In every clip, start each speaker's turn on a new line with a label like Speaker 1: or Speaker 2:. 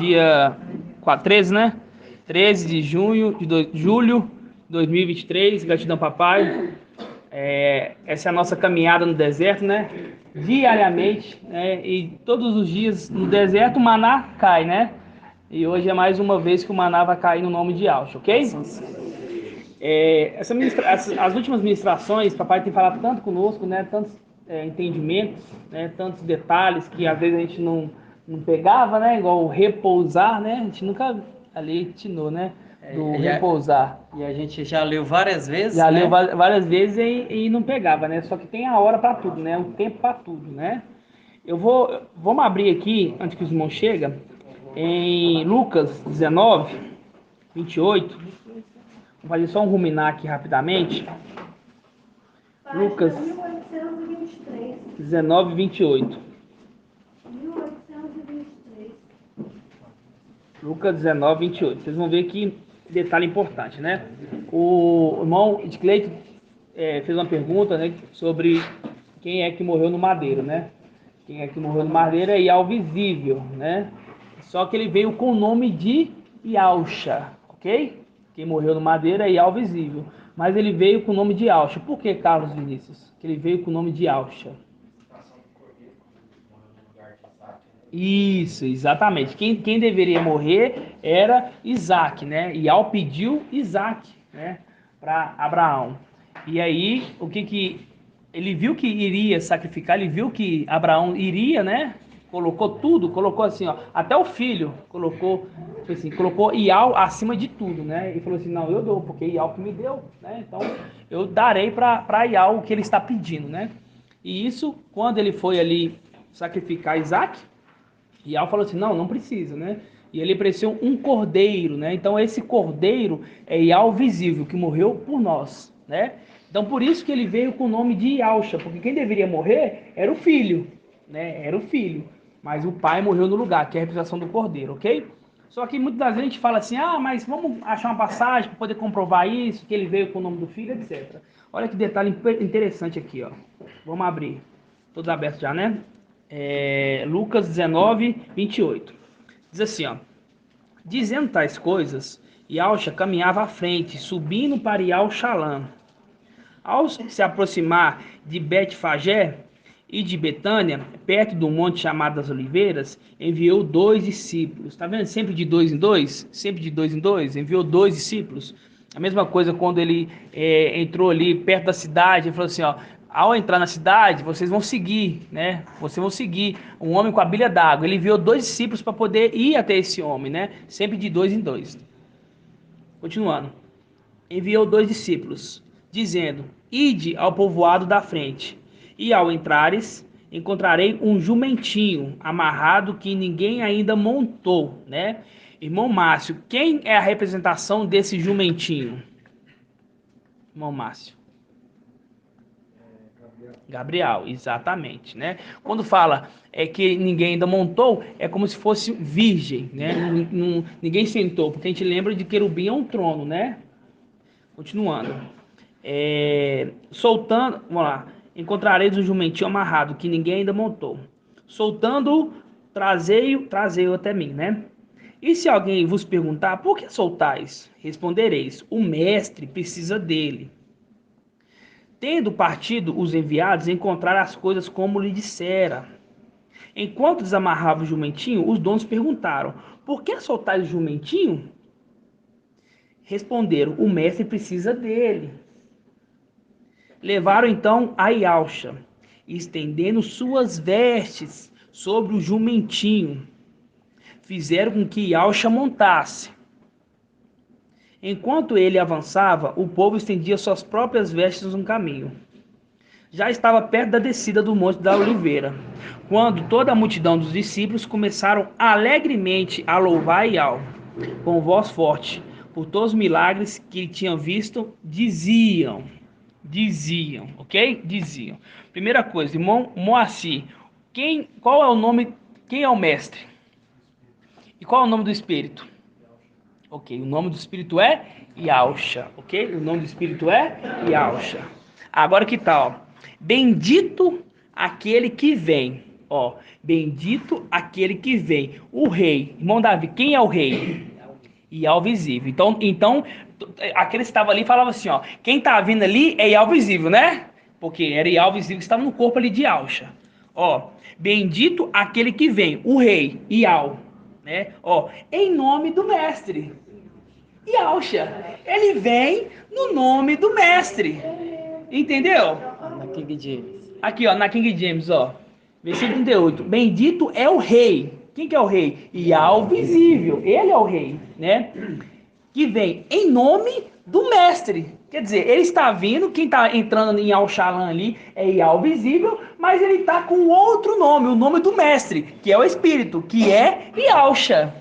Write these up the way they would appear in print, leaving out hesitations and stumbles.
Speaker 1: dia 13, né? 13 de julho de 2023, gratidão papai. Essa é a nossa caminhada no deserto, né? Diariamente, né? E todos os dias no deserto o maná cai, né? E hoje é mais uma vez que o maná vai cair no nome de Yahshua, ok? As últimas ministrações, papai tem falado tanto conosco, né? Tantos entendimentos, né? Tantos detalhes que às vezes a gente não pegava, né? Igual o repousar, né? A gente nunca ali atinou, né? Do repousar.
Speaker 2: E a gente já leu várias vezes,
Speaker 1: Já
Speaker 2: né?
Speaker 1: leu várias vezes e não pegava, né? Só que tem a hora para tudo, né? O tempo para tudo, né? Vamos abrir aqui, antes que os irmãos cheguem, em Lucas 19, 28. Vamos fazer só um ruminar aqui rapidamente. Lucas 19, 28. Lucas 19, 28. Vocês vão ver que detalhe importante, né? O irmão Edcleito fez uma pergunta, né, sobre quem é que morreu no madeiro, né? Quem é que morreu no madeiro é Yahweh visível, né? Só que ele veio com o nome de Yahshua, ok? Quem morreu no madeiro é Yahweh visível. Mas ele veio com o nome de Yahshua. Por que, Carlos Vinícius? Que ele veio com o nome de Yahshua. Isso, exatamente. Quem deveria morrer era Isaac, né? Yahweh pediu Isaac, né, para Abraão. E aí, o que ele viu que iria sacrificar, ele viu que Abraão iria, né? Colocou tudo, colocou assim, ó, até o filho, colocou Yahweh acima de tudo, né? E falou assim: não, eu dou, porque Yahweh que me deu, né? Então eu darei para Yahweh o que ele está pedindo, né? E isso, quando ele foi ali sacrificar Isaac, Yahweh falou assim: não precisa, né? E ele ofereceu um cordeiro, né? Então esse cordeiro é Yahweh visível, que morreu por nós, né? Então por isso que ele veio com o nome de Yahshua, porque quem deveria morrer era o filho, né? Era o filho, mas o pai morreu no lugar, que é a representação do cordeiro, ok? Só que muitas das vezes a gente fala assim: ah, mas vamos achar uma passagem para poder comprovar isso, que ele veio com o nome do filho, etc. Olha que detalhe interessante aqui, ó. Vamos abrir. Todos abertos já, né? Lucas 19, 28. Diz assim, ó: dizendo tais coisas, Yahshua caminhava à frente, subindo para Yahushalã. Ao se aproximar de Betfagé e de Betânia, perto do monte chamado das Oliveiras, enviou 2 discípulos. Está vendo? Sempre de 2 em 2? Sempre de 2 em 2. Enviou 2 discípulos. A mesma coisa quando ele entrou ali perto da cidade, ele falou assim, ó: ao entrar na cidade, vocês vão seguir, né? Vocês vão seguir um homem com a bilha d'água. Ele enviou 2 discípulos para poder ir até esse homem, né? Sempre de 2 em 2. Continuando. Enviou 2 discípulos, dizendo: ide ao povoado da frente, e ao entrares, encontrarei um jumentinho amarrado que ninguém ainda montou, né? Irmão Márcio, quem é a representação desse jumentinho? Irmão Márcio. Gabriel, exatamente, né? Quando fala que ninguém ainda montou, é como se fosse virgem, né? Ninguém sentou, porque a gente lembra de querubim é um trono, né? Continuando. Soltando, vamos lá. Encontrareis um jumentinho amarrado que ninguém ainda montou. Soltando-o, trazei-o até mim, né? E se alguém vos perguntar: por que soltais? Respondereis: o mestre precisa dele. Tendo partido os enviados, encontraram as coisas como lhe dissera. Enquanto desamarrava o jumentinho, os donos perguntaram: por que soltais o jumentinho? Responderam: o mestre precisa dele. Levaram então a Yahshua, estendendo suas vestes sobre o jumentinho, fizeram com que Yahshua montasse. Enquanto ele avançava, o povo estendia suas próprias vestes no caminho. Já estava perto da descida do Monte da Oliveira, quando toda a multidão dos discípulos começaram alegremente a louvar Yahweh com voz forte, por todos os milagres que tinham visto, diziam, ok? Diziam. Primeira coisa, irmão Moacir, qual é o nome, quem é o mestre? E qual é o nome do Espírito? Ok, o nome do Espírito é Yahshua, ok? O nome do Espírito é Yahshua. Agora que tal? Bendito aquele que vem Ó, bendito aquele que vem, o rei. Irmão Davi, quem é o rei? Ial visível. Então aquele que estava ali falava assim, ó, quem tá vindo ali é Ial visível, né? Porque era Ial visível que estava no corpo ali de Alcha. Ó, bendito aquele que vem, o rei, Ial, né? Ó, em nome do mestre. Yalcha, ele vem no nome do mestre. Entendeu?
Speaker 2: Na King James.
Speaker 1: Aqui, ó, na King James, ó. Versículo 38. Bendito é o rei. Quem que é o rei? Ial visível. Ele é o rei, né? Que vem em nome do mestre. Quer dizer, ele está vindo, quem está entrando em Al-Shalan ali é Ial visível, mas ele está com outro nome, o nome do mestre, que é o espírito, que é Yalcha.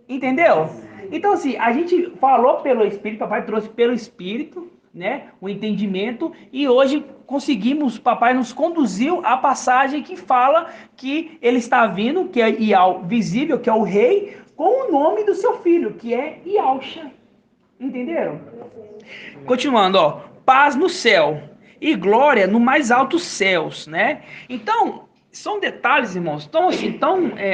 Speaker 1: Entendeu? Então, assim, a gente falou pelo Espírito, papai trouxe pelo Espírito, né, o entendimento, e hoje conseguimos, papai nos conduziu à passagem que fala que ele está vindo, que é Ial visível, que é o rei, com o nome do seu filho, que é Ialcha. Entenderam? Continuando, ó, paz no céu e glória no mais altos céus, né? Então, são detalhes, irmãos,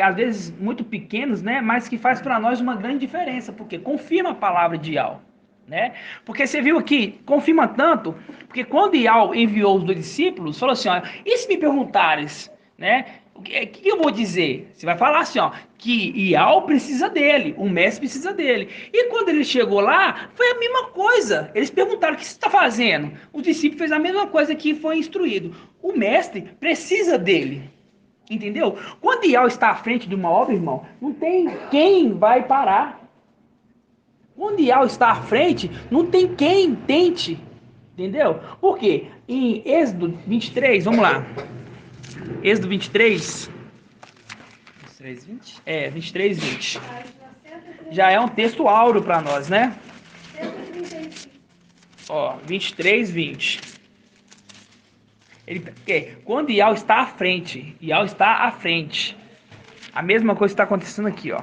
Speaker 1: às vezes muito pequenos, né? Mas que faz para nós uma grande diferença, porque confirma a palavra de Ial, né? Porque você viu aqui, confirma tanto, porque quando Ial enviou os dois discípulos, falou assim, ó, e se me perguntares, né? O que eu vou dizer? Você vai falar assim, ó, que Ial precisa dele, o mestre precisa dele. E quando ele chegou lá, foi a mesma coisa. Eles perguntaram, o que você está fazendo? O discípulo fez a mesma coisa que foi instruído. O mestre precisa dele. Entendeu? Quando Ial está à frente de uma obra, irmão, não tem quem vai parar. Quando Ial está à frente, não tem quem tente. Entendeu? Por quê? Em Êxodo 23, vamos lá. Êxodo 23.
Speaker 2: 23:20?
Speaker 1: 23, 20. Já é um texto áureo para nós, né? Ó, 23, 20. Quando Ial está à frente, Ial está à frente. A mesma coisa está acontecendo aqui, ó.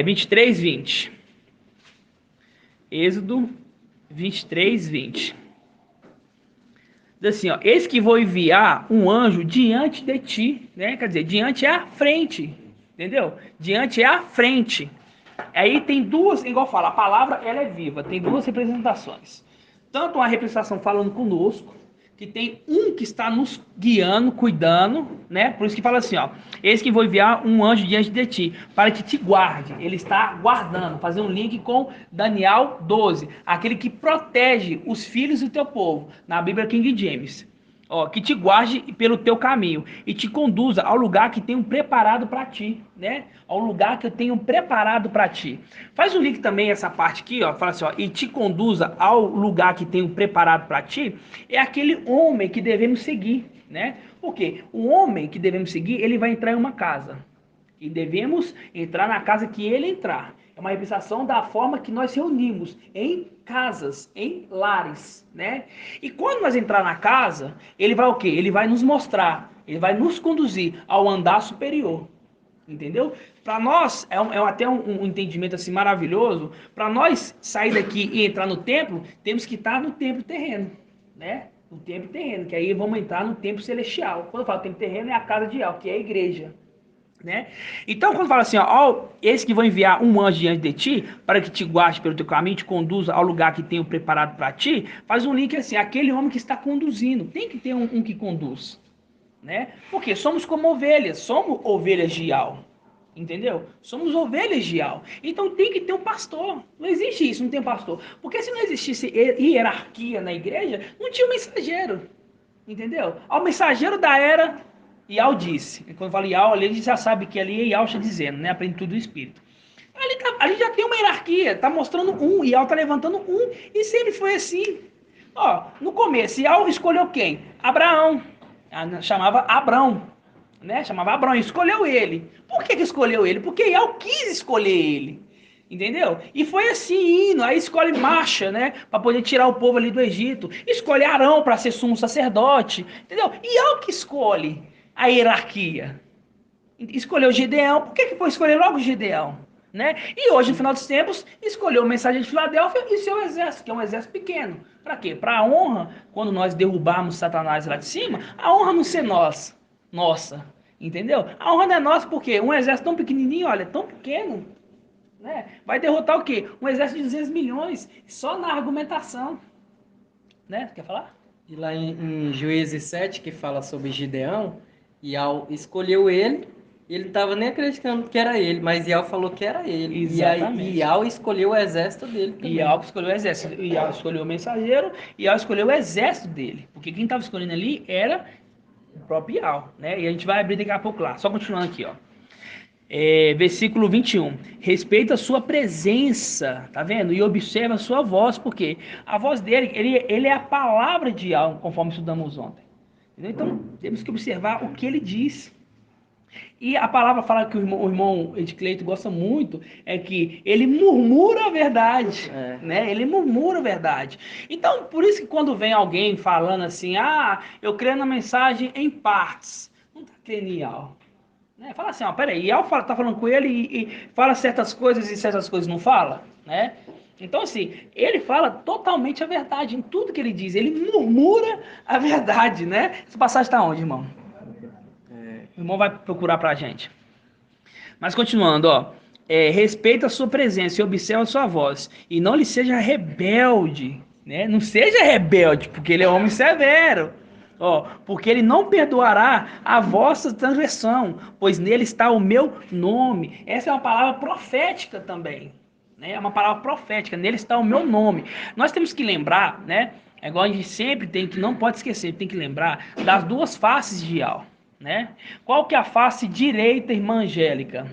Speaker 1: 23, 20. Êxodo 23, 20. Diz assim, ó, eis que vou enviar um anjo diante de ti, né? Quer dizer, diante é a frente, entendeu? Diante é a frente. Aí tem duas, igual fala, a palavra ela é viva, tem duas representações. Tanto uma representação falando conosco, que tem um que está nos guiando, cuidando, né? Por isso que fala assim, ó, eis que vou enviar um anjo diante de ti, para que te guarde. Ele está guardando, fazer um link com Daniel 12, aquele que protege os filhos do teu povo, na Bíblia King James. Ó, que te guarde pelo teu caminho e te conduza ao lugar que tenho preparado para ti, né? Ao lugar que eu tenho preparado para ti. Faz um link também essa parte aqui, ó, fala assim, ó, e te conduza ao lugar que tenho preparado para ti, é aquele homem que devemos seguir, né? Porque o homem que devemos seguir, ele vai entrar em uma casa. E devemos entrar na casa que ele entrar. É uma representação da forma que nós reunimos em casas, em lares, né? E quando nós entrar na casa, ele vai o quê? Ele vai nos mostrar, ele vai nos conduzir ao andar superior. Entendeu? Para nós, até um entendimento assim maravilhoso. Para nós sair daqui e entrar no templo, temos que estar no templo terreno, né? No templo terreno, que aí vamos entrar no templo celestial. Quando eu falo templo terreno, é a casa de Ial, que é a igreja. Né? Então, quando fala assim, ó, esse que vou enviar um anjo diante de ti, para que te guarde pelo teu caminho, te conduza ao lugar que tenho preparado para ti, faz um link assim, aquele homem que está conduzindo, tem que ter um que conduz, né? Porque somos como ovelhas, somos ovelhas de Ial, entendeu? Somos ovelhas de Ial, então tem que ter um pastor, não existe isso, não tem pastor, porque se não existisse hierarquia na igreja, não tinha um mensageiro, entendeu? O mensageiro da era Ial disse. Quando fala Ial, ali a gente já sabe que ali é Ial está dizendo, né? A plenitude do Espírito. Ali já tem uma hierarquia, está mostrando um, Ial está levantando um, e sempre foi assim. Ó, no começo, Ial escolheu quem? Abraão. Chamava Abrão, né? Chamava Abrão, escolheu ele. Por que escolheu ele? Porque Ial quis escolher ele. Entendeu? E foi assim indo. Aí escolhe Marcha, né? Para poder tirar o povo ali do Egito. Escolhe Arão para ser sumo sacerdote. Entendeu? Ial que escolhe a hierarquia. Escolheu Gideão. Por que foi escolher logo Gideão? né? E hoje, no final dos tempos, escolheu o mensageiro de Filadélfia e seu exército, que é um exército pequeno. Para quê? Para a honra, quando nós derrubarmos Satanás lá de cima, a honra não ser nossa, entendeu? A honra não é nossa porque um exército tão pequenininho, olha, tão pequeno, né? Vai derrotar o quê? Um exército de 200 milhões só na argumentação, né? Quer falar?
Speaker 2: E lá em Juízes 7, que fala sobre Gideão, Iau escolheu ele não estava nem acreditando que era ele, mas Iau falou que era ele.
Speaker 1: Exatamente.
Speaker 2: E aí Iau escolheu o exército dele também.
Speaker 1: Iau escolheu o exército, Iau escolheu o mensageiro, Iau escolheu o exército dele, porque quem estava escolhendo ali era o próprio Iau, né? E a gente vai abrir daqui a pouco lá. Só continuando aqui, ó. Versículo 21. Respeita a sua presença, tá vendo? E observa a sua voz, porque a voz dele, ele é a palavra de Iau, conforme estudamos ontem. Entendeu? Então, temos que observar o que ele diz. E a palavra fala que o irmão Ed Cleito gosta muito, é que ele murmura a verdade, né? Ele murmura a verdade. Então, por isso que quando vem alguém falando assim, eu creio na mensagem em partes, não está crendo em Iau. Né? Fala assim, peraí, Iau tá falando com ele e fala certas coisas e certas coisas não fala, né? Então, assim, ele fala totalmente a verdade em tudo que ele diz. Ele murmura a verdade, né? Essa passagem está onde, irmão? O irmão vai procurar pra gente. Mas continuando, ó. Respeita a sua presença e observa a sua voz. E não lhe seja rebelde, né? Não seja rebelde, porque ele é homem severo. Ó, porque ele não perdoará a vossa transgressão, pois nele está o meu nome. Essa é uma palavra profética também, né? É uma palavra profética. Nele está o meu nome. Nós temos que lembrar, né? É igual a gente sempre não pode esquecer, tem que lembrar das duas faces de Iau, né? Qual que é a face direita, irmã Angélica?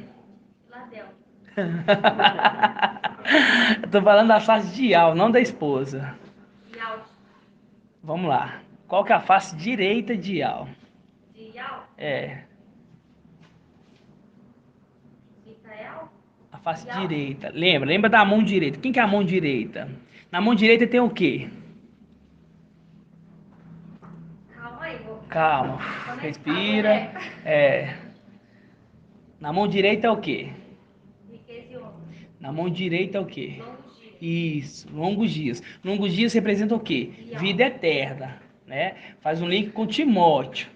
Speaker 1: Eu tô falando da face de Iau, não da esposa.
Speaker 3: Iau.
Speaker 1: Vamos lá. Qual que é a face direita de Iau?
Speaker 3: De Iau? Micael?
Speaker 1: A face
Speaker 3: Iau.
Speaker 1: direita. Lembra da mão direita. Quem que é a mão direita? Na mão direita tem o quê?
Speaker 3: Calma aí,
Speaker 1: Calma. Respira. Na mão direita é o quê?
Speaker 3: Riqueza e honra.
Speaker 1: Na mão direita é o quê?
Speaker 3: Longos dias.
Speaker 1: Isso, longos dias. Longos dias representa o quê?
Speaker 3: Iau.
Speaker 1: Vida eterna, né? Faz um link com Timóteo.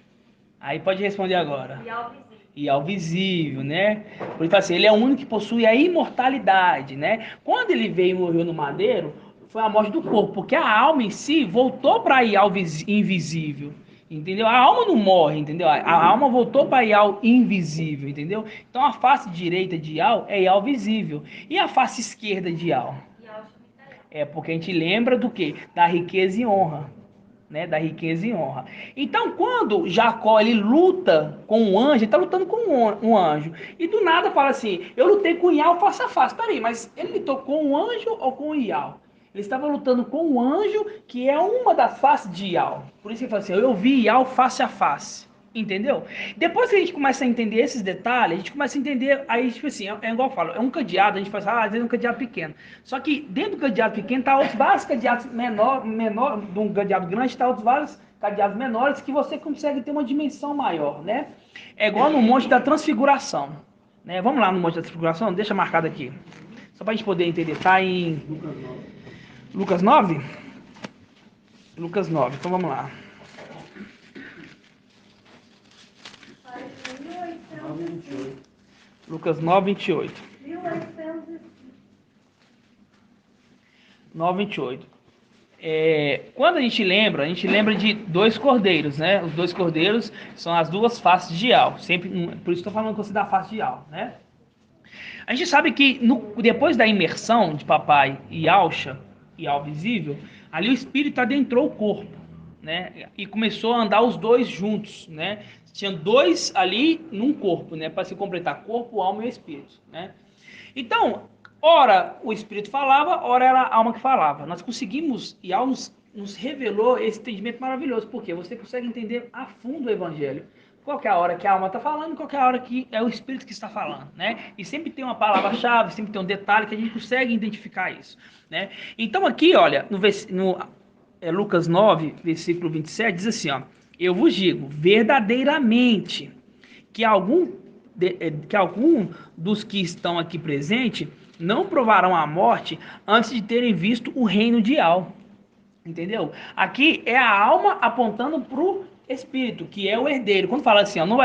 Speaker 1: Aí pode responder agora.
Speaker 3: Iau visível.
Speaker 1: Iau visível, né? Por isso assim, ele é o único que possui a imortalidade, né? Quando ele veio e morreu no madeiro, foi a morte do corpo, porque a alma em si voltou para Iau invisível, entendeu? A alma não morre, entendeu? A alma voltou para Iau invisível, entendeu? Então a face direita de Iau é Iau visível. E a face esquerda de Iau?
Speaker 3: Iau Micael.
Speaker 1: É porque a gente lembra do quê? Da riqueza e honra. Né, da riqueza e honra. Então, quando Jacó ele luta com um anjo, ele está lutando com um anjo, e do nada fala assim: eu lutei com Iau face a face. Peraí, mas ele lutou com um anjo ou com Iau? Ele estava lutando com um anjo que é uma das faces de Iau. Por isso ele fala assim: eu vi Iau face a face. Entendeu? Depois que a gente começa a entender esses detalhes, a gente começa a entender, aí tipo assim, é igual eu falo, é um cadeado, a gente fala, às vezes é um cadeado pequeno. Só que dentro do cadeado pequeno tá outros vários cadeados menor de um cadeado grande, tá outros vários cadeados menores que você consegue ter uma dimensão maior, né? É igual no Monte da Transfiguração, né? Vamos lá no Monte da Transfiguração, deixa marcado aqui. Só pra gente poder entender, tá em Lucas 9? Lucas 9, então vamos lá. Lucas 9, 28. 9, 28. Quando a gente lembra de dois cordeiros, né? Os dois cordeiros são as duas faces de Iau. Sempre, por isso estou falando com você da face de Iau, né? A gente sabe que depois da imersão de papai e Iau visível, ali o espírito adentrou o corpo, né? E começou a andar os dois juntos, né? Tinha dois ali num corpo, né? Para se completar corpo, alma e espírito, né? Então, ora o espírito falava, ora era a alma que falava. Nós conseguimos, e Iau nos revelou esse entendimento maravilhoso, porque você consegue entender a fundo o evangelho. Qual que é a hora que a alma está falando, qual que é a hora que é o espírito que está falando, né? E sempre tem uma palavra-chave, sempre tem um detalhe que a gente consegue identificar isso, né? Então aqui, olha, no Lucas 9, versículo 27, diz assim, ó: eu vos digo verdadeiramente que algum que algum dos que estão aqui presentes não provarão a morte antes de terem visto o reino de Al. Entendeu? Aqui é a alma apontando para o espírito, que é o herdeiro. Quando fala assim, ó, não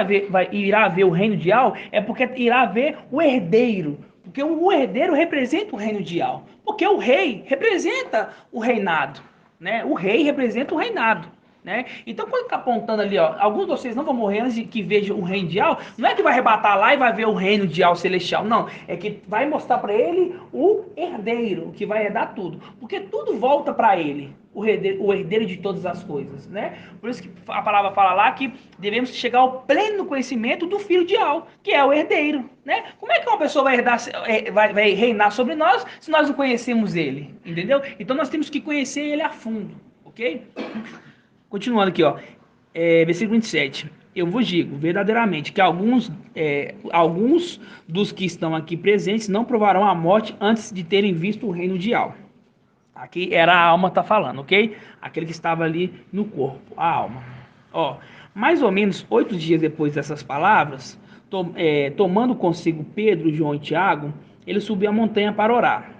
Speaker 1: irá ver o reino de Al, é porque irá ver o herdeiro. Porque o herdeiro representa o reino de Al. Porque o rei representa o reinado. Né? O rei representa o reinado. Né? Então, quando está apontando ali, ó, alguns de vocês não vão morrer antes de que vejam o reino de Al, não é que vai arrebatar lá e vai ver o reino de Al celestial, não. É que vai mostrar para ele o herdeiro, que vai herdar tudo. Porque tudo volta para ele, o herdeiro de todas as coisas. Né? Por isso que a palavra fala lá que devemos chegar ao pleno conhecimento do filho de Al, que é o herdeiro. Né? Como é que uma pessoa vai reinar sobre nós se nós não conhecemos ele? Entendeu? Então, nós temos que conhecer ele a fundo. Ok? Continuando aqui, ó, versículo 27. Eu vos digo verdadeiramente que alguns dos que estão aqui presentes não provarão a morte antes de terem visto o reino de Al. Aqui era a alma tá falando, ok? Aquele que estava ali no corpo, a alma. Ó, mais ou menos 8 dias depois dessas palavras, tomando consigo Pedro, João e Tiago, ele subiu a montanha para orar.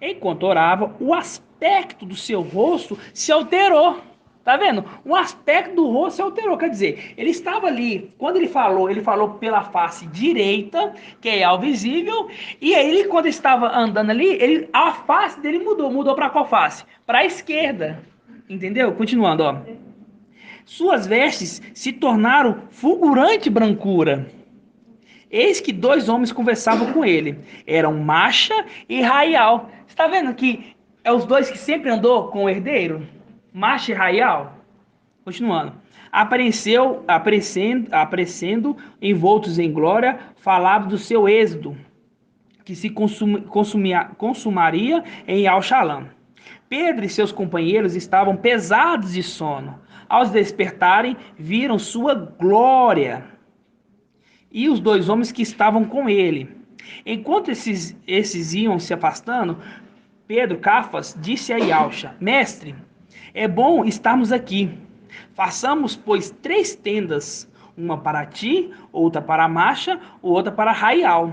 Speaker 1: Enquanto orava, o aspecto do seu rosto se alterou. Tá vendo? O aspecto do rosto se alterou. Quer dizer, ele estava ali, quando ele falou pela face direita, que é ao visível, e aí ele, quando estava andando ali, a face dele mudou. Mudou para qual face? Para a esquerda. Entendeu? Continuando, ó. Suas vestes se tornaram fulgurante brancura. Eis que 2 homens conversavam com ele. Eram Macha e Raial. Você está vendo que é os 2 que sempre andou com o herdeiro? Macha e Raial. Continuando. Aparecendo, envoltos em glória, falava do seu êxodo, que se consumaria em Al-Shalom. Pedro e seus companheiros estavam pesados de sono. Ao despertarem, viram sua glória e os 2 homens que estavam com ele. Enquanto esses iam se afastando, Pedro, Cafas, disse a Yalcha: Mestre, é bom estarmos aqui. Façamos, pois, 3 tendas, uma para ti, outra para Macha, outra para Raial.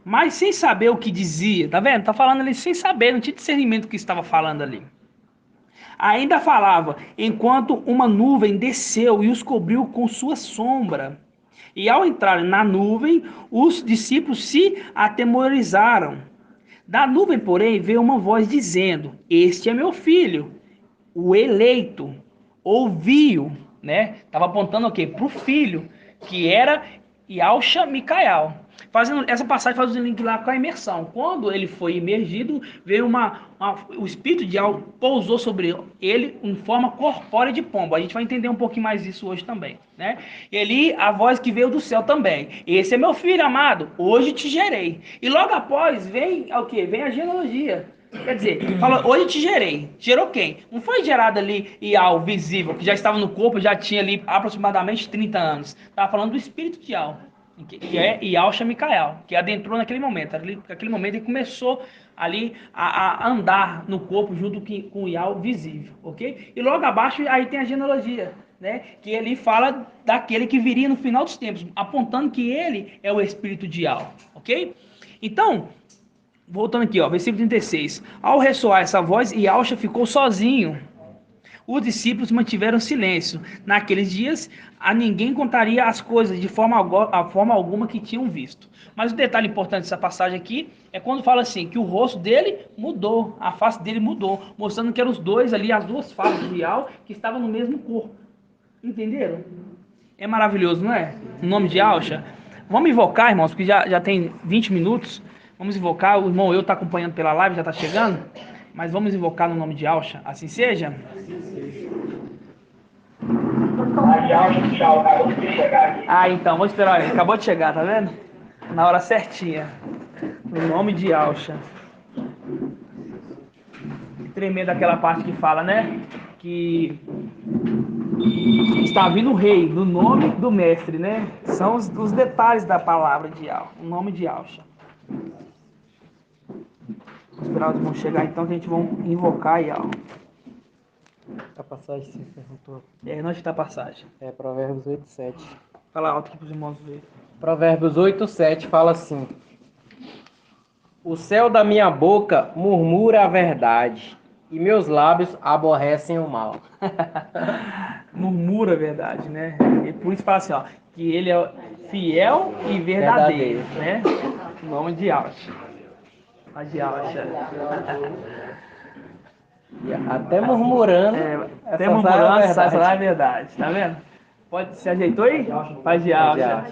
Speaker 1: Mas sem saber o que dizia, tá vendo? Tá falando ali sem saber, não tinha discernimento do que estava falando ali. Ainda falava, enquanto uma nuvem desceu e os cobriu com sua sombra. E ao entrarem na nuvem, os discípulos se atemorizaram. Da nuvem, porém, veio uma voz dizendo: Este é meu filho, o eleito. Ouviu, né? Estava apontando o quê? Para o filho, que era Yalcha Micael. Essa passagem faz um link lá com a imersão. Quando ele foi imergido, veio o espírito de Al pousou sobre ele em forma corpórea de pombo. A gente vai entender um pouquinho mais disso hoje também, né? E ali a voz que veio do céu também. Esse é meu filho amado, hoje te gerei. E logo após vem o quê? Vem a genealogia. Quer dizer, fala, hoje te gerei. Gerou quem? Não foi gerado ali Ial visível, que já estava no corpo, já tinha ali aproximadamente 30 anos. Estava falando do espírito de Ial, que é Yalcha Micael, que adentrou naquele momento. Naquele momento ele começou ali a andar no corpo junto com o Ial visível, ok? E logo abaixo aí tem a genealogia, né? Que ele fala daquele que viria no final dos tempos, apontando que ele é o espírito de Ial, ok? Então, voltando aqui, ó, versículo 36. Ao ressoar essa voz, Yalcha ficou sozinho. Os discípulos mantiveram silêncio. Naqueles dias, a ninguém contaria as coisas de forma alguma que tinham visto. Mas o detalhe importante dessa passagem aqui é quando fala assim, que o rosto dele mudou, a face dele mudou, mostrando que eram os 2 ali, as 2 faces de Ial, que estavam no mesmo corpo. Entenderam? É maravilhoso, não é? O nome de Yalcha. Vamos invocar, irmãos, porque já tem 20 minutos. Vamos invocar, o irmão eu está acompanhando pela live, já está chegando, mas vamos invocar no nome de Yalcha, assim seja? Então, vou esperar, ele acabou de chegar, tá vendo? Na hora certinha, no nome de Yalcha. Tremendo aquela parte que fala, né? Que está vindo o rei, no nome do mestre, né? São os detalhes da palavra de Yalcha, o nome de Yalcha. Vamos esperar os irmãos chegar então, que a gente vai invocar aí, ó.
Speaker 2: A passagem se perguntou.
Speaker 1: Onde está a passagem?
Speaker 2: É Provérbios 8:7.
Speaker 1: Fala alto aqui para os irmãos verem.
Speaker 2: Provérbios 8:7 fala assim: o céu da minha boca murmura a verdade, e meus lábios aborrecem o mal.
Speaker 1: Murmura a verdade, né? E por isso fala assim, ó, que ele é fiel e verdadeiro, né? Em nome de Alcha. A de Alcha.
Speaker 2: E até murmurando,
Speaker 1: Até
Speaker 2: essa
Speaker 1: murmurando,
Speaker 2: sai a
Speaker 1: sai a
Speaker 2: verdade.
Speaker 1: verdade, tá vendo? Pode, se ajeitou aí? Paz de Alcha.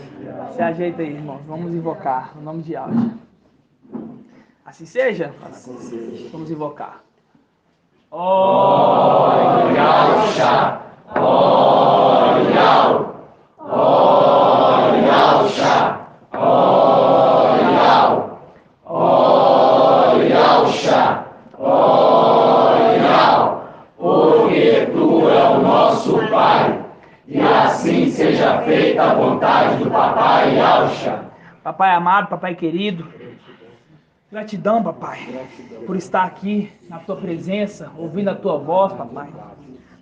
Speaker 1: Se ajeita aí, irmãos. Vamos invocar o nome de Alcha. Assim seja?
Speaker 2: Assim seja.
Speaker 1: Vamos invocar. Oh,
Speaker 4: Yalcha, oh, Yal, oh, Yalcha, oh, Yal, oh, Yalcha, oh, Yal, porque tu é o nosso Pai, e assim seja feita a vontade do Papai Yalcha.
Speaker 1: Papai amado, papai querido, gratidão, papai, por estar aqui na tua presença, ouvindo a tua voz, papai.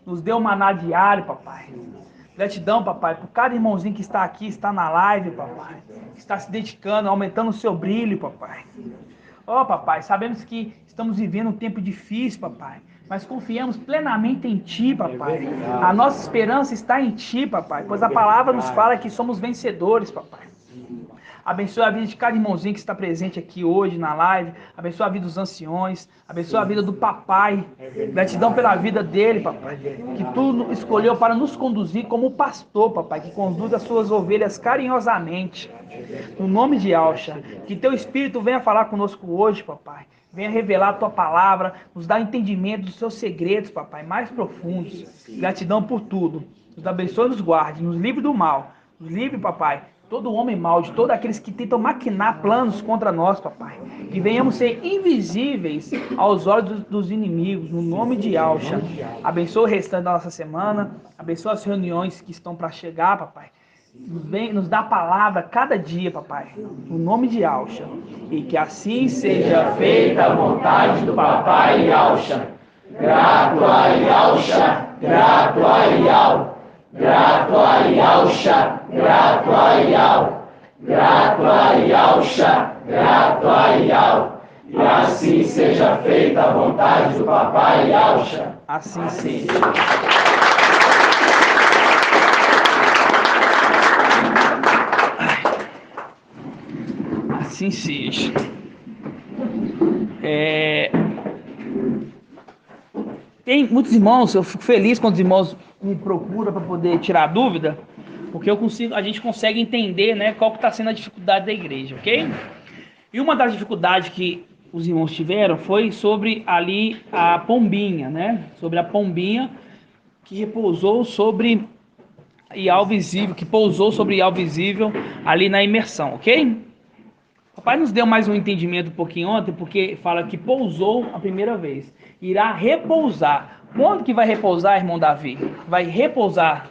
Speaker 1: Nos dê um maná diário, papai. Gratidão, papai, por cada irmãozinho que está aqui, está na live, papai, que está se dedicando, aumentando o seu brilho, papai. Ó, papai, sabemos que estamos vivendo um tempo difícil, papai, mas confiamos plenamente em Ti, papai. A nossa esperança está em Ti, papai, pois a palavra nos fala que somos vencedores, papai. Abençoa a vida de cada irmãozinho que está presente aqui hoje na live. Abençoa a vida dos anciões. Abençoa a vida do papai. Gratidão pela vida dele, papai. Que tu escolheu para nos conduzir como pastor, papai. Que conduz as suas ovelhas carinhosamente. No nome de Alcha. Que teu Espírito venha falar conosco hoje, papai. Venha revelar a tua palavra. Nos dar entendimento dos seus segredos, papai, mais profundos. Gratidão por tudo. Nos abençoe e nos guarde. Nos livre do mal. Nos livre, papai, todo homem mau, de todos aqueles que tentam maquinar planos contra nós, papai. Que venhamos ser invisíveis aos olhos dos inimigos, no nome de Alcha. Abençoa o restante da nossa semana, abençoa as reuniões que estão para chegar, papai. Nos dá a palavra cada dia, papai, no nome de Alcha. E que assim seja feita a vontade do papai Yalcha.
Speaker 4: Grato a Yalcha, grato a Yal, grato a Yalcha, grato a Yal, grato a Yalcha, grato a Yal, e assim seja feita a vontade do Papai Yalcha.
Speaker 1: Assim seja. Assim seja. Tem muitos irmãos, eu fico feliz quando os irmãos me procuram para poder tirar dúvida, porque a gente consegue entender, né, qual que está sendo a dificuldade da igreja, ok? E uma das dificuldades que os irmãos tiveram foi sobre ali a pombinha, né? Sobre a pombinha que repousou sobre Ial visível, que pousou sobre Ial visível ali na imersão, ok? O papai nos deu mais um entendimento um pouquinho ontem, porque fala que pousou a primeira vez. Irá repousar. Quando que vai repousar, irmão Davi? Vai repousar.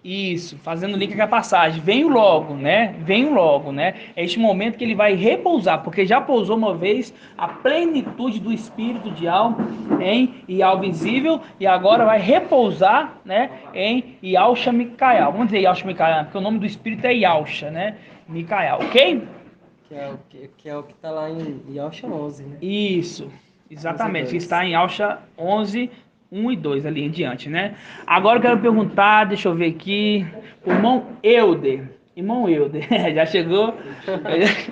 Speaker 1: Isso, fazendo link com a passagem. Venho logo, né? Venho logo, né? É este momento que ele vai repousar, porque já pousou uma vez a plenitude do Espírito de Ial em Ial visível, e agora vai repousar, né, em Yalcha Micael. Vamos dizer Yalcha Micael, porque o nome do Espírito é Yalcha, né? Micael, ok?
Speaker 2: Que é o que está lá em Yalcha 11, né?
Speaker 1: Isso, exatamente,
Speaker 2: 11 e
Speaker 1: que
Speaker 2: 2.
Speaker 1: está em Yalcha 11, 1 e 2 ali em diante, né? Agora eu quero perguntar, deixa eu ver aqui, o irmão Euder. Irmão Euder, já chegou,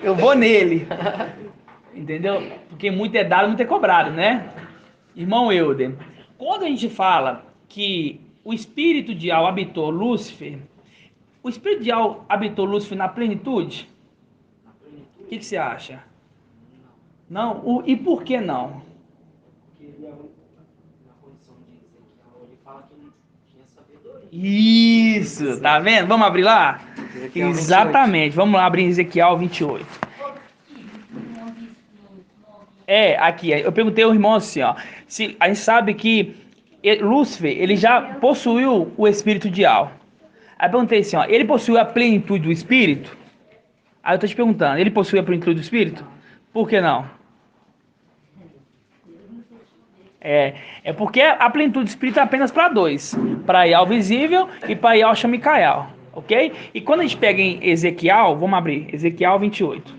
Speaker 1: eu vou nele, entendeu? Porque muito é dado, muito é cobrado, né? Irmão Euder, quando a gente fala que o espírito de Ial habitou Lúcifer, o espírito de Ial habitou Lúcifer na plenitude? O que você acha? Não? E por que não? Isso, tá vendo? Vamos abrir lá?
Speaker 2: Ezequiel 28.
Speaker 1: Exatamente, vamos lá abrir em Ezequiel 28. Aqui, eu perguntei ao irmão assim, ó, se a gente sabe que Lúcifer, ele já possuiu o espírito de Ial. Aí eu perguntei assim, ó, ele possuiu a plenitude do espírito? Aí eu tô te perguntando, ele possui a plenitude do espírito? Por que não? Porque a plenitude do espírito é apenas para dois, para Ial visível e para Yalcha Micael. ok? E quando a gente pega em Ezequiel, vamos abrir, Ezequiel 28.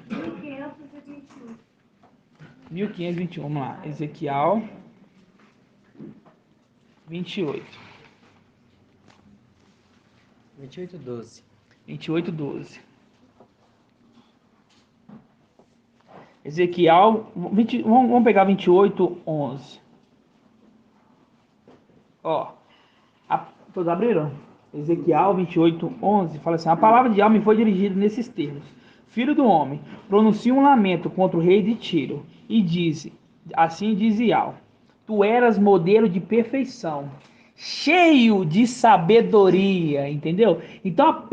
Speaker 1: 1521, vamos lá, Ezequiel 28.
Speaker 2: 28:12.
Speaker 1: 28:12. Ezequiel, vamos pegar 28:11. Ó, todos abriram? Ezequiel 28:11 fala assim: a palavra de Yahweh me foi dirigida nesses termos: Filho do homem, pronuncia um lamento contra o rei de Tiro e diz: assim diz Yahweh, tu eras modelo de perfeição, cheio de sabedoria, entendeu? Então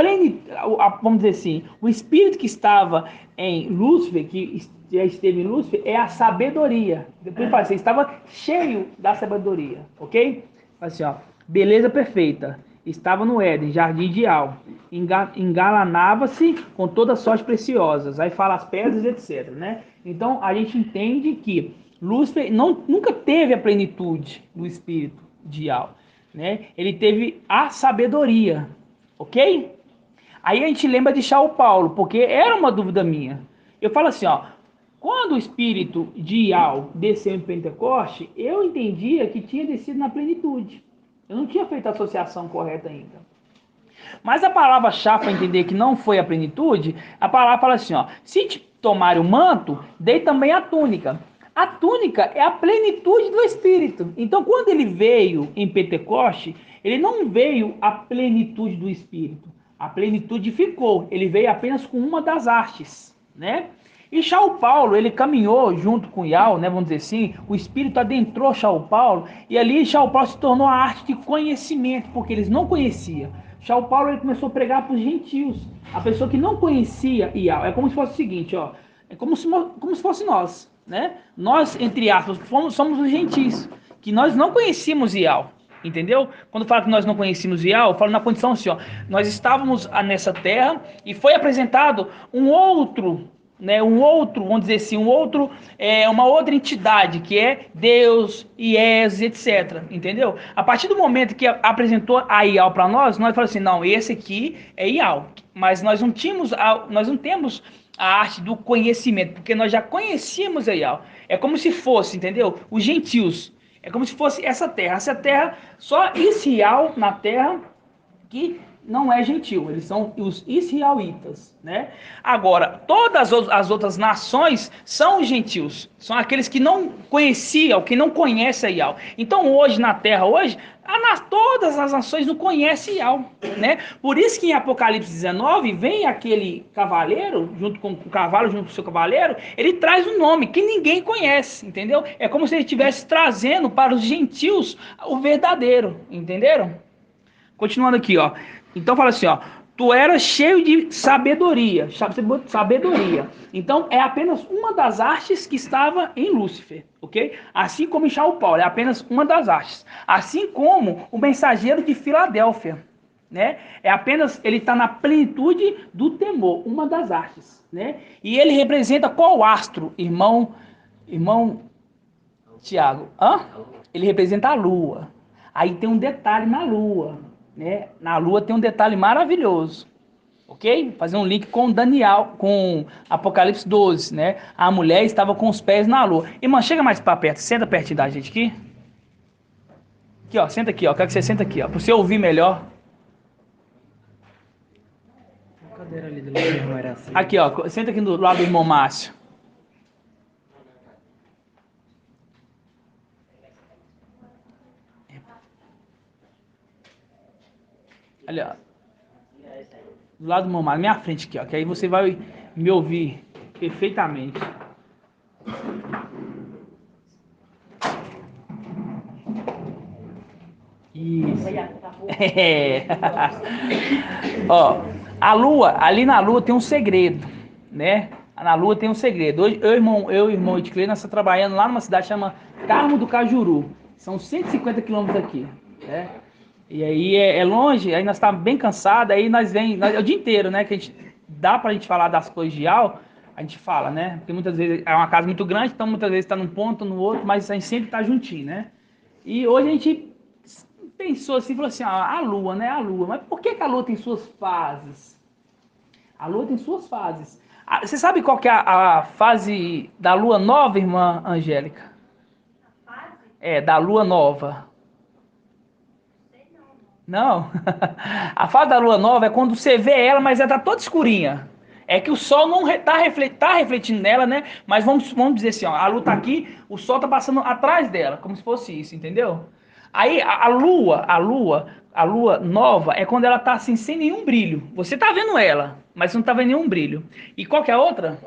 Speaker 1: vamos dizer assim, o espírito que estava em Lúcifer, que já esteve em Lúcifer, é a sabedoria. Depois fala assim, estava cheio da sabedoria, ok? Fala assim, ó, beleza perfeita, estava no Éden, jardim ideal, engalanava-se com toda sorte preciosas, aí fala as pedras, etc, né? Então a gente entende que Lúcifer nunca teve a plenitude do espírito ideal, né? Ele teve a sabedoria, ok? Aí a gente lembra de São Paulo, porque era uma dúvida minha. Eu falo assim, ó, quando o espírito de Ial desceu em Pentecoste, eu entendia que tinha descido na plenitude. Eu não tinha feito a associação correta ainda. Mas a palavra-chave para entender que não foi a plenitude, a palavra fala assim, ó, se te tomarem o manto, dei também a túnica. A túnica é a plenitude do Espírito. Então, quando ele veio em Pentecoste, ele não veio a plenitude do Espírito. A plenitude ficou. Ele veio apenas com uma das hastes, né? E São Paulo, ele caminhou junto com Ial, né, vamos dizer assim, o Espírito adentrou São Paulo, e ali São Paulo se tornou a arte de conhecimento, porque eles não conheciam. São Paulo ele começou a pregar para os gentios, a pessoa que não conhecia Ial. É como se fosse o seguinte, ó, é como se fosse nós, né? Nós, entre aspas, somos os gentios, que nós não conhecíamos Ial. Entendeu? Quando fala que nós não conhecíamos Ial, eu falo na condição assim, ó, nós estávamos nessa terra e foi apresentado um outro, né, vamos dizer assim, uma outra entidade, que é Deus, IES, etc. Entendeu? A partir do momento que apresentou a Ial para nós falamos assim, não, esse aqui é Ial. Mas nós não temos a arte do conhecimento, porque nós já conhecíamos a Ial. É como se fosse, entendeu? Os gentios. É como se fosse essa terra. Essa terra, só Israel na terra que não é gentil. Eles são os israelitas, né? Agora, todas as outras nações são os gentios. São aqueles que não conheciam, que não conhecem Ial. Então, hoje, na terra, todas as nações não conhecem Ial, né? Por isso que em Apocalipse 19, vem aquele cavaleiro, junto com o cavalo, junto com o seu cavaleiro, ele traz um nome que ninguém conhece, entendeu? É como se ele estivesse trazendo para os gentios o verdadeiro, entenderam? Continuando aqui, ó. Então fala assim, ó. Tu eras cheio de sabedoria. Sabedoria. Então é apenas uma das artes que estava em Lúcifer, ok? Assim como em São Paulo, é apenas uma das artes. Assim como o mensageiro de Filadélfia, né? É apenas, ele está na plenitude do temor, uma das artes, né? E ele representa qual astro, irmão Tiago? Ele representa a lua. Aí tem um detalhe na lua. Né? Na lua tem um detalhe maravilhoso, ok? Fazer um link com Daniel, com Apocalipse 12, né? A mulher estava com os pés na lua. Irmã, chega mais para perto, senta pertinho da gente aqui. Aqui, ó, senta aqui, ó. Quero que você senta aqui, ó, para você ouvir melhor.
Speaker 2: A cadeira ali do lado do irmão era assim.
Speaker 1: Aqui, ó, senta aqui do lado do irmão Márcio. Olha, do lado do mamãe, na minha frente aqui, ó, que aí você vai me ouvir perfeitamente. Isso. É. Ó, a lua, ali na lua tem um segredo, né? Na lua tem um segredo. Hoje, eu e o irmão Edclei, nós estamos trabalhando lá numa cidade chamada Carmo do Cajuru. São 150 quilômetros daqui, né? E aí é longe, aí nós estamos bem cansados, aí é o dia inteiro, né? Que a gente dá pra gente falar das coisas de Ial, a gente fala, né? Porque muitas vezes é uma casa muito grande, então muitas vezes está num ponto, no outro, mas a gente sempre tá juntinho, né? E hoje a gente pensou assim, falou assim, a lua, né? A lua. Mas por que a lua tem suas fases? A lua tem suas fases. Você sabe qual que é a fase da lua nova, irmã Angélica?
Speaker 3: Fase?
Speaker 1: É, da lua nova.
Speaker 3: Sei não.
Speaker 1: Não? A fase da lua nova é quando você vê ela, mas ela tá toda escurinha. É que o sol não tá refletindo nela, né? Mas vamos dizer assim, ó, a lua tá aqui, o sol tá passando atrás dela, como se fosse isso, entendeu? Aí a lua nova é quando ela tá assim, sem nenhum brilho. Você tá vendo ela, mas não tá vendo nenhum brilho. E qual que é a outra?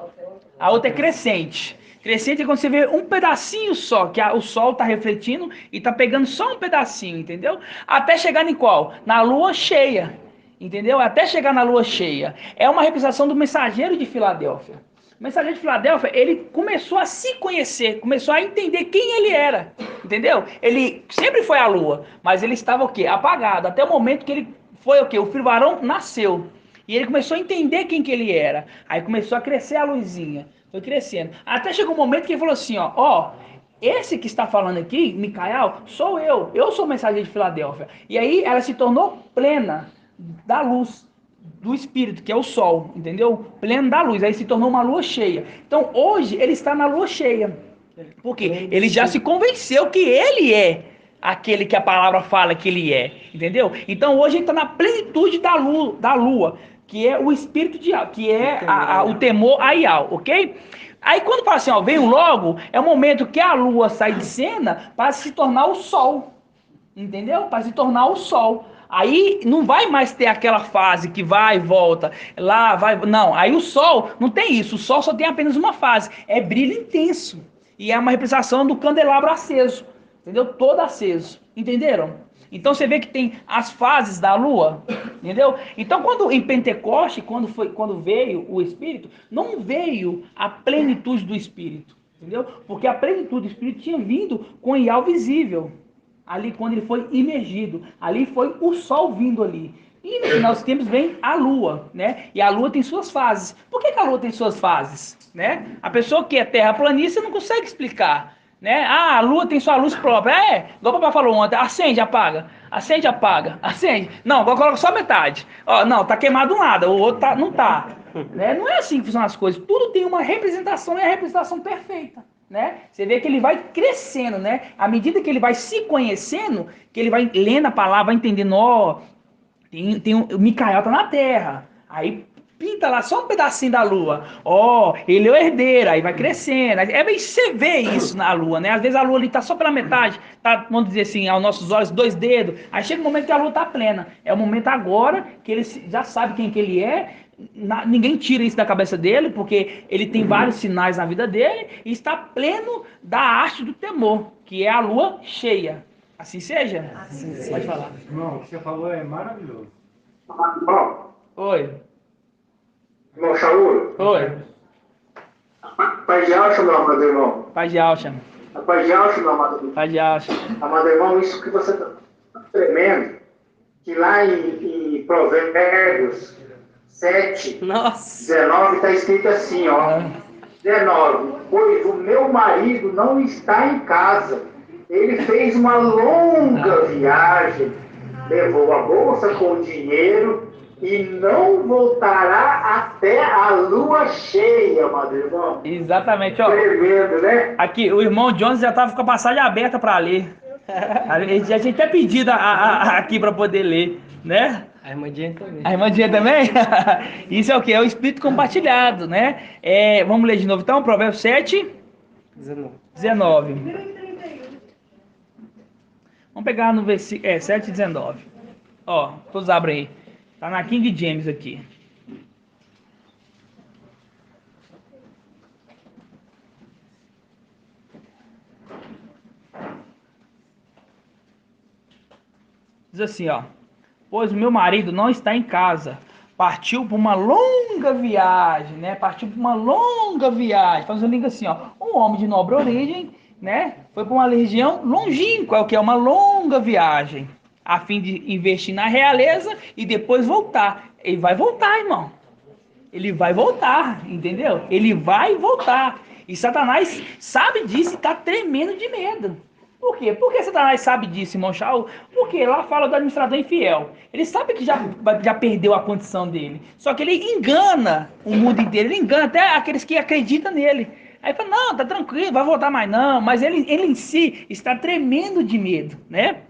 Speaker 1: A outra é crescente. Crescente é quando você vê um pedacinho só, que o sol está refletindo e está pegando só um pedacinho, entendeu? Até chegar em qual? Na lua cheia, entendeu? Até chegar na lua cheia. É uma representação do mensageiro de Filadélfia. O mensageiro de Filadélfia, ele começou a se conhecer, começou a entender quem ele era, entendeu? Ele sempre foi a lua, mas ele estava o quê? Apagado, até o momento que ele foi o quê? O filho varão nasceu. E ele começou a entender quem que ele era. Aí começou a crescer a luzinha. Foi crescendo. Até chegou um momento que ele falou assim, ó, esse que está falando aqui, Micael, sou eu. Eu sou o mensageiro de Filadélfia. E aí ela se tornou plena da luz do Espírito, que é o Sol, entendeu? Pleno da luz. Aí se tornou uma lua cheia. Então hoje ele está na lua cheia. Porque ele já se convenceu que ele é aquele que a palavra fala que ele é, entendeu? Então hoje ele está na plenitude da lua, que é o espírito de Yah, que é o temor a Yah, ok? Aí quando fala assim, ó, venham logo, é o momento que a lua sai de cena para se tornar o sol, entendeu? Para se tornar o sol. Aí não vai mais ter aquela fase que vai e volta, lá vai, não. Aí o sol não tem isso, o sol só tem apenas uma fase, é brilho intenso. E é uma representação do candelabro aceso, entendeu? Todo aceso, entenderam? Então você vê que tem as fases da lua, entendeu? Então quando em Pentecoste, quando veio o Espírito, não veio a plenitude do Espírito, entendeu? Porque a plenitude do Espírito tinha vindo com o Yah visível, ali quando ele foi imergido, ali foi o sol vindo ali. E no final dos tempos vem a lua, né? E a lua tem suas fases. Por que a lua tem suas fases, né? A pessoa que é terraplanista não consegue explicar. Né? Ah, a lua tem sua luz própria. Igual o papai falou ontem, acende, apaga. Acende, apaga. Acende. Não, agora coloca só metade. Ó, não, tá queimado um lado, o outro não tá. Né? Não é assim que funcionam as coisas. Tudo tem uma representação e a representação perfeita. Né? Você vê que ele vai crescendo, né? À medida que ele vai se conhecendo, que ele vai lendo a palavra, vai entendendo, ó, o Micael tá na terra. Aí pinta lá só um pedacinho da lua. Ó, ele é o herdeiro, aí vai crescendo. É bem você vê isso na lua, né? Às vezes a lua ali tá só pela metade, tá, vamos dizer assim, aos nossos olhos, 2 dedos. Aí chega um momento que a lua tá plena. É o momento agora que ele já sabe quem que ele é. Ninguém tira isso da cabeça dele, porque ele tem vários sinais na vida dele e está pleno da arte do temor, que é a lua cheia. Assim seja?
Speaker 3: Assim
Speaker 1: seja. Pode falar.
Speaker 5: Irmão, o que você falou é maravilhoso.
Speaker 6: Irmão,
Speaker 1: Oi.
Speaker 6: irmão Shaul,
Speaker 1: Oi.
Speaker 6: Pai de Alcha, meu amado irmão.
Speaker 1: Paz de Alcha.
Speaker 6: Pai de Alcha, meu amado irmão.
Speaker 1: Paz de Alcha.
Speaker 6: Amado irmão, isso que você está tremendo, que lá em Provérbios 7,
Speaker 2: Nossa.
Speaker 6: 19, está escrito assim, ó. 19, pois o meu marido não está em casa. Ele fez uma longa viagem, levou a bolsa com dinheiro e não voltará até a lua cheia, amado irmão.
Speaker 1: Exatamente, ó.
Speaker 6: Tremendo, né?
Speaker 1: Aqui, o irmão Jones já tava com a passagem aberta para ler. A gente já tinha até pedido aqui para poder ler, né?
Speaker 2: A irmã Dinha também.
Speaker 1: A irmã Dinha também? Isso é o que? É o espírito compartilhado, né? Vamos ler de novo então, Provérbios 7, 19. Vamos pegar no versículo 7, 19. Ó, todos abrem aí. Tá na King James aqui. Diz assim, ó. Pois o meu marido não está em casa. Partiu por uma longa viagem, né? Partiu por uma longa viagem. Faz um link assim, ó. Um homem de nobre origem, né? Foi para uma região longínqua, que é uma longa viagem, a fim de investir na realeza e depois voltar. Ele vai voltar, irmão. Ele vai voltar, entendeu? Ele vai voltar. E Satanás sabe disso e está tremendo de medo. Por quê? Porque Satanás sabe disso, irmão Shaul? Porque lá fala do administrador infiel. Ele sabe que já perdeu a condição dele. Só que ele engana o mundo inteiro. Ele engana até aqueles que acreditam nele. Aí fala, não, tá tranquilo, vai voltar mais não. Mas ele em si está tremendo de medo, né?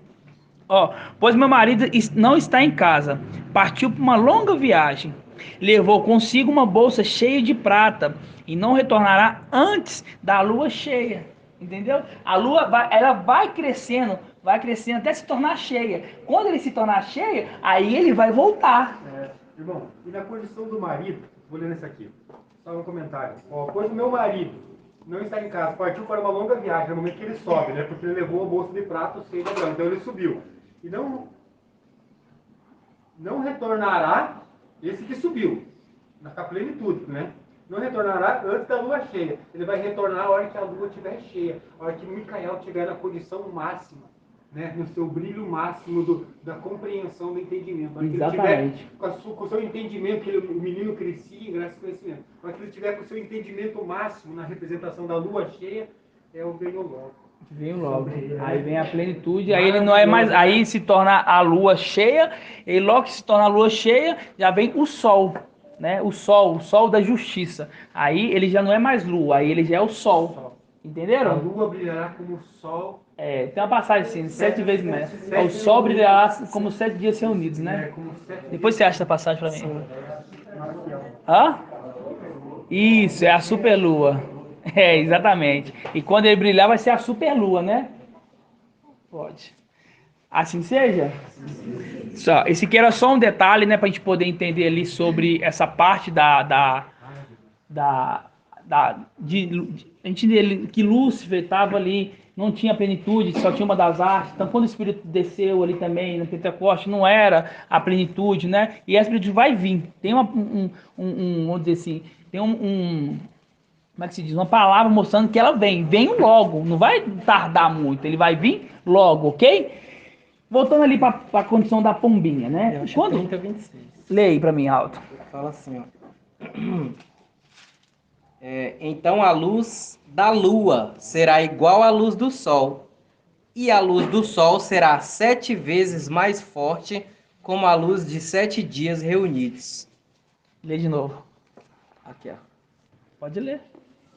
Speaker 1: Ó, pois meu marido não está em casa. Partiu para uma longa viagem. Levou consigo uma bolsa cheia de prata. E não retornará antes da lua cheia. Entendeu? A lua ela vai crescendo até se tornar cheia. Quando ele se tornar cheia, aí ele vai voltar.
Speaker 5: Irmão, e na condição do marido, vou ler isso aqui, só um comentário. Ó, pois o meu marido não está em casa, partiu para uma longa viagem, no momento que ele sobe, né? Porque ele levou a bolsa de prata cheia de Abraão, então ele subiu. E não retornará esse que subiu, na plenitude, né? Não retornará antes da lua cheia. Ele vai retornar a hora que a lua estiver cheia. A hora que Micael estiver na condição máxima. Né? No seu brilho máximo da compreensão, do entendimento. A hora que ele estiver com o seu entendimento, que o menino crescia em graça e conhecimento. A hora que ele estiver com o seu entendimento máximo na representação da lua cheia, é o venho logo.
Speaker 1: Vem logo. Aí vem a plenitude, aí ele não é mais. Aí se torna a lua cheia, e logo que se torna a lua cheia, já vem o sol. Né? O sol da justiça. Aí ele já não é mais lua, aí ele já é o sol. Entenderam?
Speaker 5: A lua brilhará como o sol.
Speaker 1: Tem uma passagem assim, 7 vezes mais. O sol brilhará como 7 dias reunidos, né? Depois você acha essa passagem pra mim. Hã? Isso, é a superlua. Exatamente. E quando ele brilhar vai ser a superlua, né? Pode. Assim seja? Só, esse aqui era só um detalhe, né, pra gente poder entender ali sobre essa parte a gente entender que Lúcifer estava ali, não tinha plenitude, só tinha uma das artes. Então, quando o Espírito desceu ali também, no Pentecoste, não era a plenitude, né? E essa plenitude vai vir. Tem vamos dizer assim, tem como é que se diz? Uma palavra mostrando que ela vem logo, não vai tardar muito, ele vai vir logo, ok? Voltando ali para a condição da pombinha, né?
Speaker 2: Quando? 30, 26.
Speaker 1: Leia para mim alto.
Speaker 2: Fala assim, ó. Então a luz da lua será igual à luz do sol, e a luz do sol será 7 vezes mais forte, como a luz de 7 dias reunidos.
Speaker 1: Lê de novo.
Speaker 2: Aqui, ó.
Speaker 1: Pode ler.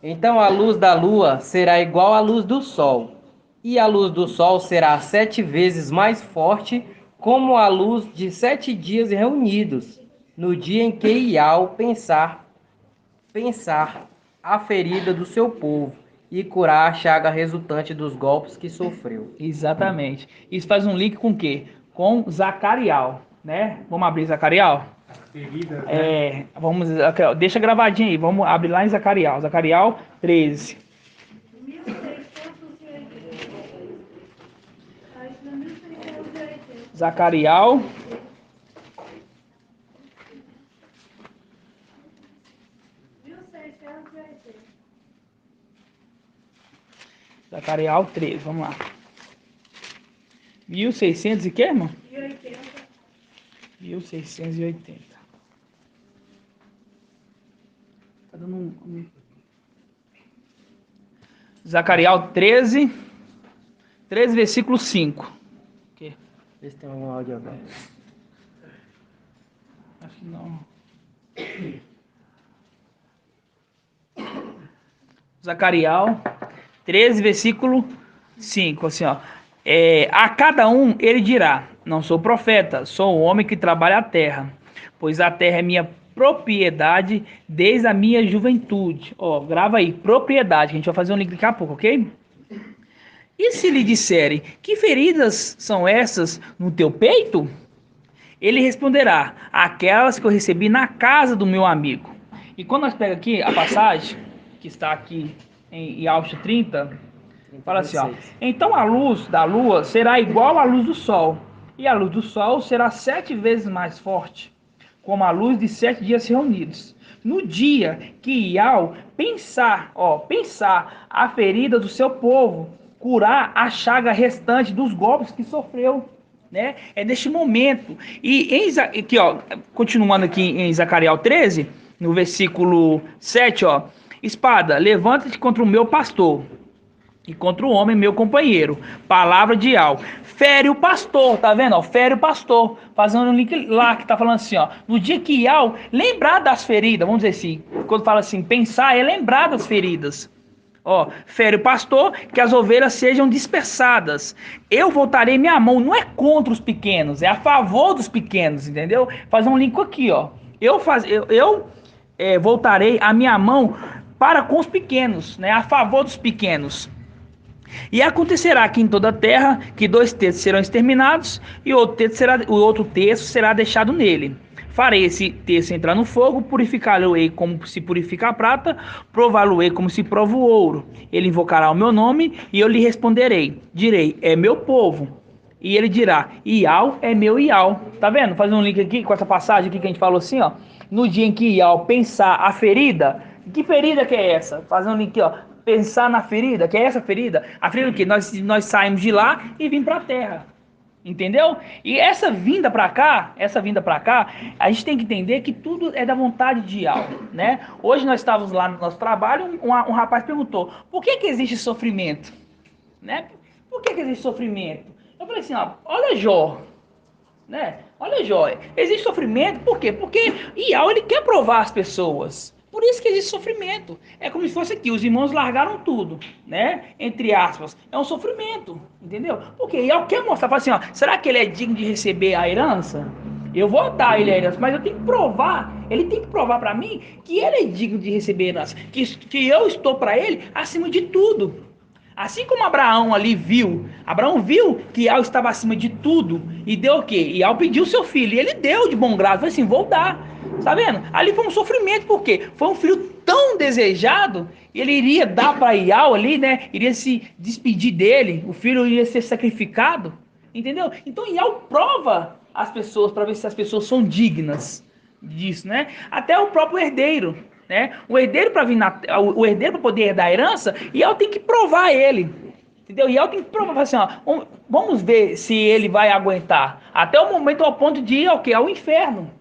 Speaker 2: Então a luz da lua será igual à luz do sol, e a luz do sol será 7 vezes mais forte, como a luz de 7 dias reunidos, no dia em que Iau pensar a ferida do seu povo e curar a chaga resultante dos golpes que sofreu.
Speaker 1: Exatamente. Isso faz um link com o quê? Com Zacarial, né? Vamos abrir Zacarial?
Speaker 5: Feridas, né?
Speaker 1: Vamos, deixa gravadinho aí, vamos abrir lá em Zacarial. Zacarial 13.
Speaker 3: 1680.
Speaker 1: Zacarial
Speaker 3: 1680.
Speaker 1: Zacarial 13, vamos lá. 1600 e quê, irmão?
Speaker 3: 80.
Speaker 1: 1680. Tá dando Zacarial 13, versículo 5. Okay.
Speaker 2: Vê se tem algum áudio agora.
Speaker 1: Acho que não. Zacarial 13, versículo 5, assim, ó. A cada um ele dirá: não sou profeta, sou um homem que trabalha a terra, pois a terra é minha propriedade desde a minha juventude. Ó, grava aí, propriedade, que a gente vai fazer um link daqui a pouco, ok? E se lhe disserem: que feridas são essas no teu peito? Ele responderá: aquelas que eu recebi na casa do meu amigo. E quando nós pegamos aqui a passagem, que está aqui em Alcho 30, fala assim, ó: então a luz da lua será igual à luz do sol, e a luz do sol será 7 vezes mais forte, como a luz de 7 dias reunidos. No dia que Iau pensar a ferida do seu povo, curar a chaga restante dos golpes que sofreu, né? É neste momento. E aqui, ó, continuando aqui em Zacarial 13, no versículo 7, ó: espada, levanta-te contra o meu pastor, e contra o homem, meu companheiro. Palavra de Al. Fere o pastor, tá vendo? Ó, fere o pastor. Fazendo um link lá que tá falando assim, ó. No dia que Al lembrar das feridas, vamos dizer assim, quando fala assim, pensar é lembrar das feridas. Ó, fere o pastor, que as ovelhas sejam dispersadas. Eu voltarei minha mão, não é contra os pequenos, é a favor dos pequenos, entendeu? Fazer um link aqui, ó. Eu voltarei a minha mão para com os pequenos, né? A favor dos pequenos. E acontecerá aqui em toda a terra que 2 terços serão exterminados e o outro terço será deixado nele. Farei esse terço entrar no fogo, purificá-lo-ei como se purifica a prata, prová-lo-ei como se prova o ouro. Ele invocará o meu nome e eu lhe responderei. Direi, é meu povo. E ele dirá, Ial é meu Ial. Tá vendo? Fazendo um link aqui com essa passagem aqui que a gente falou assim, ó. No dia em que Ial pensar a ferida, que ferida que é essa? Fazendo um link aqui, ó. Pensar na ferida, que é essa ferida? A ferida do quê? Nós saímos de lá e vim para a terra. Entendeu? E essa vinda para cá, a gente tem que entender que tudo é da vontade de Ial, né? Hoje nós estávamos lá no nosso trabalho, um rapaz perguntou, por que existe sofrimento? Né? Por que existe sofrimento? Eu falei assim, ó, olha Jó, né? Olha Jó, existe sofrimento, por quê? Porque Ial, ele quer provar as pessoas. Por isso que existe sofrimento. É como se fosse aqui, os irmãos largaram tudo, né? Entre aspas. É um sofrimento, entendeu? Porque Ial quer mostrar, fala assim, ó, será que ele é digno de receber a herança? Eu vou dar ele a herança, mas eu tenho que provar, ele tem que provar para mim que ele é digno de receber a herança, que eu estou para ele acima de tudo. Assim como Abraão ali viu que Ial estava acima de tudo e deu o quê? Ial pediu seu filho e ele deu de bom grado, falou assim, vou dar. Tá vendo? Ali foi um sofrimento, porque foi um filho tão desejado, ele iria dar para Ial ali, né? Iria se despedir dele, o filho iria ser sacrificado, entendeu? Então Ial prova as pessoas para ver se as pessoas são dignas disso, né? Até o próprio herdeiro, né? O herdeiro para poder herdar a herança, Ial tem que provar ele. Entendeu? Ial tem que provar assim, ó, vamos ver se ele vai aguentar até o momento ao ponto de ir ao quê? Ao inferno.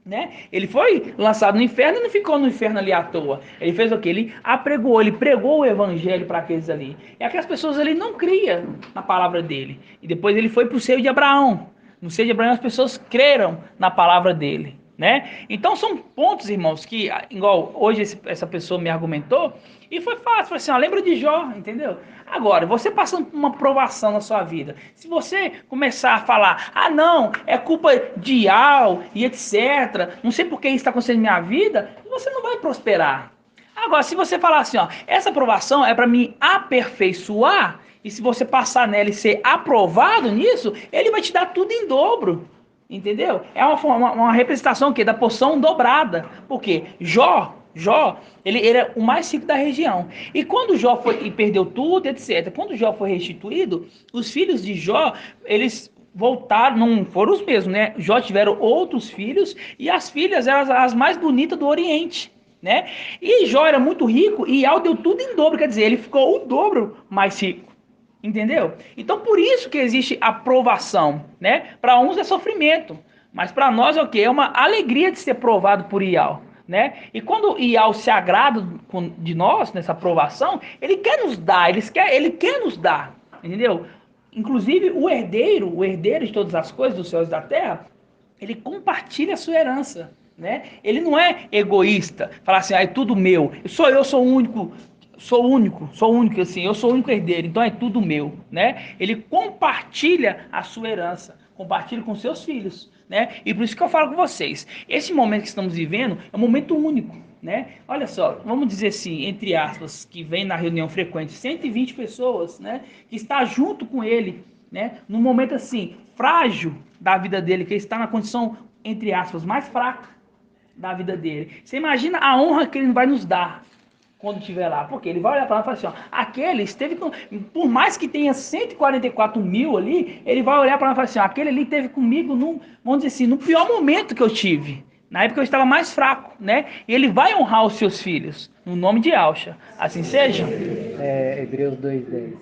Speaker 1: Né? Ele foi lançado no inferno e não ficou no inferno ali à toa. Ele fez o quê? Ele pregou o evangelho para aqueles ali. E aquelas pessoas ali não criam na palavra dele. E depois ele foi para o seio de Abraão. No seio de Abraão as pessoas creram na palavra dele. Né? Então são pontos, irmãos, que igual hoje essa pessoa me argumentou e foi fácil, foi assim, ó, lembra de Jó, entendeu? Agora, você passando por uma provação na sua vida, se você começar a falar, não, é culpa de Ial e etc, não sei por que isso está acontecendo na minha vida, você não vai prosperar. Agora, se você falar assim, ó, essa aprovação é para me aperfeiçoar, e se você passar nela e ser aprovado nisso, ele vai te dar tudo em dobro. Entendeu? É uma representação da porção dobrada. Por quê? Jó, ele era o mais rico da região. E quando Jó foi e perdeu tudo, etc. Quando Jó foi restituído, os filhos de Jó, eles voltaram, não foram os mesmos, né? Jó tiveram outros filhos e as filhas eram as mais bonitas do Oriente, né? E Jó era muito rico e Ial deu tudo em dobro, quer dizer, ele ficou o dobro mais rico. Entendeu? Então, por isso que existe aprovação, né? Para uns é sofrimento, mas para nós é o quê? É uma alegria de ser provado por Ial, né? E quando Ial se agrada de nós, nessa aprovação, ele quer nos dar, ele quer nos dar, entendeu? Inclusive, o herdeiro de todas as coisas, dos céus e da terra, ele compartilha a sua herança, né? Ele não é egoísta, falar assim, é tudo meu, eu sou o único... Sou único, assim, eu sou o único herdeiro, então é tudo meu, né? Ele compartilha a sua herança, compartilha com seus filhos, né? E por isso que eu falo com vocês, esse momento que estamos vivendo é um momento único, né? Olha só, vamos dizer assim, entre aspas, que vem na reunião frequente 120 pessoas, né? Que está junto com ele, né? Num momento assim, frágil da vida dele, que ele está na condição, entre aspas, mais fraca da vida dele. Você imagina a honra que ele vai nos dar quando estiver lá, porque ele vai olhar para lá e falar assim, ó, aquele esteve com, por mais que tenha 144 mil ali, ele vai olhar para lá e falar assim, ó, aquele ali esteve comigo vamos dizer assim, no pior momento que eu tive, na época eu estava mais fraco, né? E ele vai honrar os seus filhos, no nome de Alcha, assim seja.
Speaker 2: Hebreus 2:10.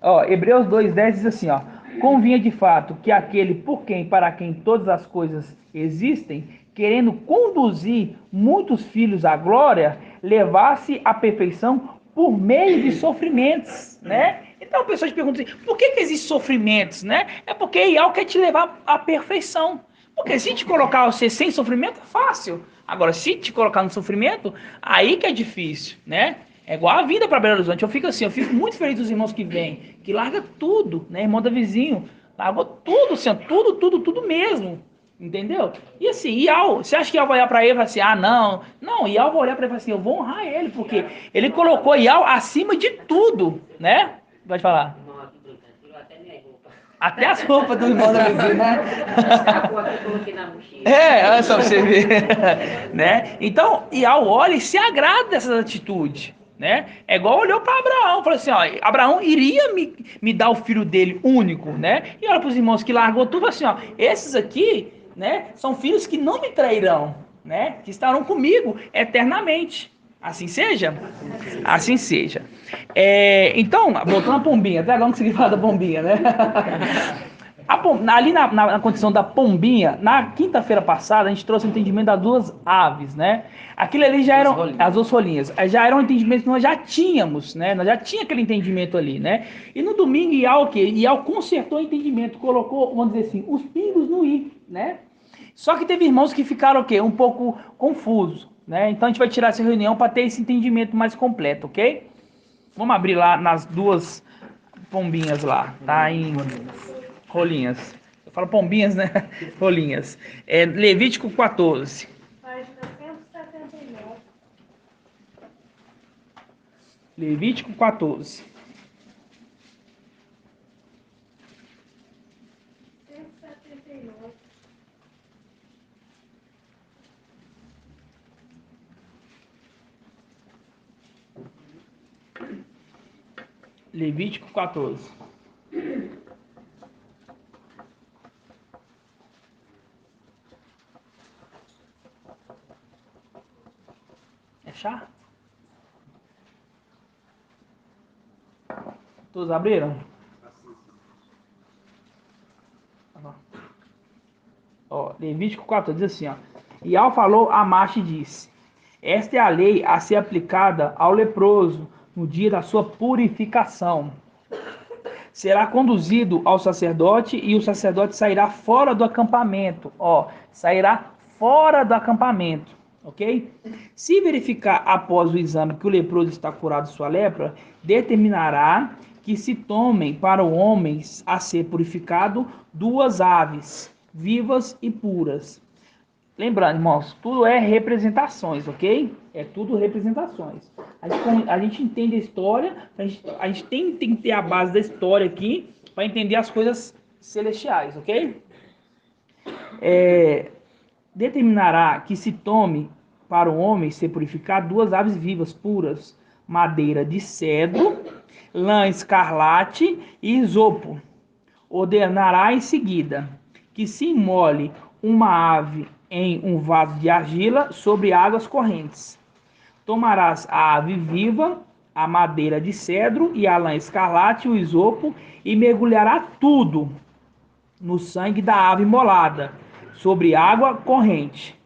Speaker 1: Ó, Hebreus 2:10 diz assim, ó, convinha de fato que aquele para quem todas as coisas existem, querendo conduzir muitos filhos à glória, levasse à perfeição por meio de sofrimentos, né? Então, pessoas perguntam assim, por que existem sofrimentos, né? É porque Ial quer te levar à perfeição. Porque se te colocar você sem sofrimento, é fácil. Agora, se te colocar no sofrimento, aí que é difícil, né? É igual a vida para Belo Horizonte. Eu fico assim, eu fico muito feliz dos irmãos que vêm, que larga tudo, né? Irmão da vizinho, largou tudo, assim, tudo mesmo. Entendeu? E assim, Ial, você acha que Ial vai olhar para ele e falar assim, ah, não. Não, Ial vai olhar para ele e falar assim, eu vou honrar ele, porque ele colocou Ial acima de tudo, né? Pode falar. Até as roupas do irmão da vizinha, né? Olha só pra você ver. Né? Então, Ial olha e se agrada dessas atitudes. Né? É igual olhou para Abraão, falou assim, ó, Abraão iria me dar o filho dele único, né? E olha para os irmãos que largou tudo, assim, ó, esses aqui, né, são filhos que não me trairão, né? Que estarão comigo eternamente. Assim seja? Assim seja. Então, voltando à pombinha, até agora não consegui falar da pombinha, né? Ali na condição da pombinha, na quinta-feira passada, a gente trouxe o entendimento das duas aves, né? Aquilo ali já eram, as duas rolinhas, já eram entendimentos que nós já tínhamos, né? Nós já tínhamos aquele entendimento ali, né? E no domingo, Ial consertou o entendimento, colocou, vamos dizer assim, os pingos no i, né? Só que teve irmãos que ficaram o quê? Um pouco confusos, né? Então a gente vai tirar essa reunião para ter esse entendimento mais completo, ok? Vamos abrir lá nas duas pombinhas lá, tá? Em rolinhas. Eu falo pombinhas, né? Rolinhas. Levítico 14.
Speaker 3: Página 179.
Speaker 1: Levítico 14.
Speaker 3: 179.
Speaker 1: Levítico 14. É chá? Todos abriram? Ó, Levítico 14 diz assim, ó. Ial falou a Mache e disse: esta é a lei a ser aplicada ao leproso no dia da sua purificação. Será conduzido ao sacerdote e o sacerdote sairá fora do acampamento. Ó, sairá fora do acampamento, ok? Se verificar após o exame que o leproso está curado de sua lepra, determinará que se tomem para o homem a ser purificado 2 aves, vivas e puras. Lembrando, irmãos, tudo é representações, ok? É tudo representações. A gente entende a história, a gente tem que ter a base da história aqui para entender as coisas celestiais, ok? Determinará que se tome para o homem ser purificado 2 aves vivas, puras, madeira de cedro, lã escarlate e isopo. Ordenará em seguida que se imole uma ave em um vaso de argila sobre águas correntes. Tomarás a ave viva, a madeira de cedro e a lã escarlate, o isopo, e mergulhará tudo no sangue da ave imolada, sobre água corrente.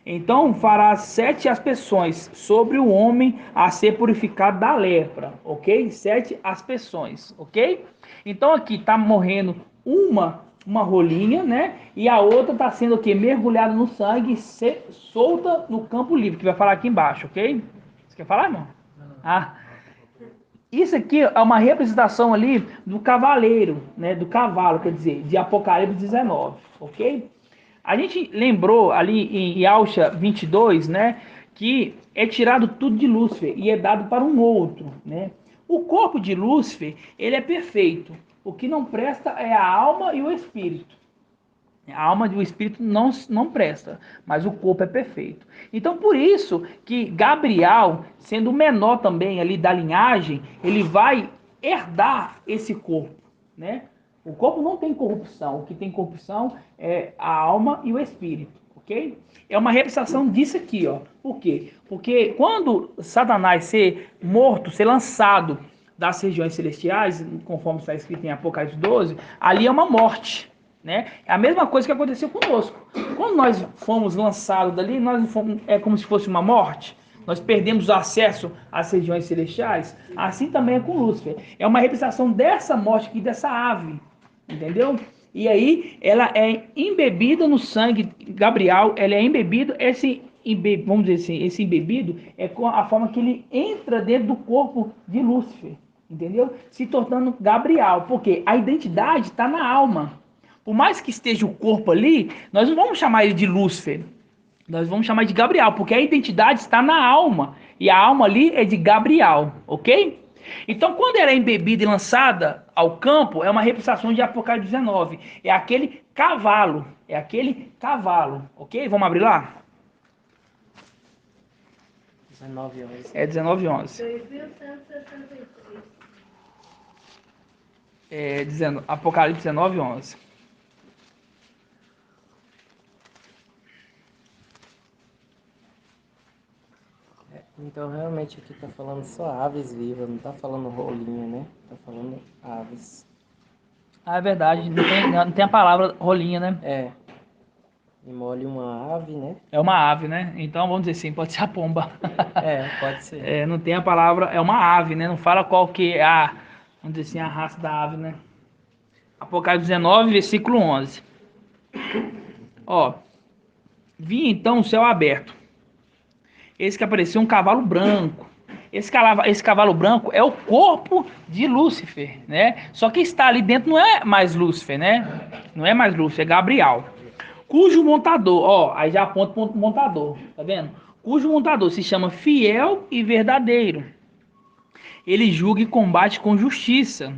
Speaker 1: Então farás 7 aspersões sobre o homem a ser purificado da lepra, ok? 7 aspersões, ok? Então aqui está morrendo uma rolinha, né? E a outra está sendo o quê? Mergulhada no sangue e solta no campo livre, que vai falar aqui embaixo, ok? Você quer falar, irmão? Isso aqui é uma representação ali do cavaleiro, né? Do cavalo, quer dizer, de Apocalipse 19, ok? A gente lembrou ali em Yahusha 22, né? Que é tirado tudo de Lúcifer e é dado para um outro, né? O corpo de Lúcifer, ele é perfeito. O que não presta é a alma e o espírito. A alma e o espírito não presta, mas o corpo é perfeito. Então, por isso que Gabriel, sendo o menor também ali da linhagem, ele vai herdar esse corpo, né? O corpo não tem corrupção. O que tem corrupção é a alma e o espírito, ok? É uma representação disso aqui, ó. Por quê? Porque quando Satanás ser morto, ser lançado das regiões celestiais, conforme está escrito em Apocalipse 12, ali é uma morte, né? É a mesma coisa que aconteceu conosco. Quando nós fomos lançados dali, é como se fosse uma morte. nós perdemos o acesso às regiões celestiais, assim também é com Lúcifer. É uma representação dessa morte aqui, dessa ave, entendeu? E aí, ela é embebida no sangue, Gabriel, ela é embebida, vamos dizer assim, esse embebido é com a forma que ele entra dentro do corpo de Lúcifer, entendeu? Se tornando Gabriel, porque a identidade está na alma. Por mais que esteja o corpo ali, nós não vamos chamar ele de Lúcifer, nós vamos chamar de Gabriel, porque a identidade está na alma, e a alma ali é de Gabriel, ok? Então, quando ela é embebida e lançada ao campo, é uma representação de Apocalipse 19. É aquele cavalo, ok? Vamos abrir lá?
Speaker 2: 19:11.
Speaker 1: É 19:11.
Speaker 3: 2163.
Speaker 1: Apocalipse 19:11.
Speaker 2: Então, realmente, aqui tá falando só aves vivas, não tá falando rolinha, né? Tá falando aves.
Speaker 1: Ah, é verdade, não tem a palavra rolinha, né?
Speaker 2: É. Imole uma ave, né?
Speaker 1: É uma ave, né? Então, vamos dizer assim, pode ser a pomba.
Speaker 2: É, pode ser.
Speaker 1: Não tem a palavra, é uma ave, né? Não fala qual que é vamos dizer assim, a raça da ave, né? Apocalipse 19, versículo 11. Ó, vi então o céu aberto. Esse que apareceu um cavalo branco. Esse cavalo branco é o corpo de Lúcifer, né? Só que está ali dentro não é mais Lúcifer, né? Não é mais Lúcifer, é Gabriel. Cujo montador, aí já aponta para o montador, tá vendo? Cujo montador se chama Fiel e Verdadeiro. Ele julga e combate com justiça.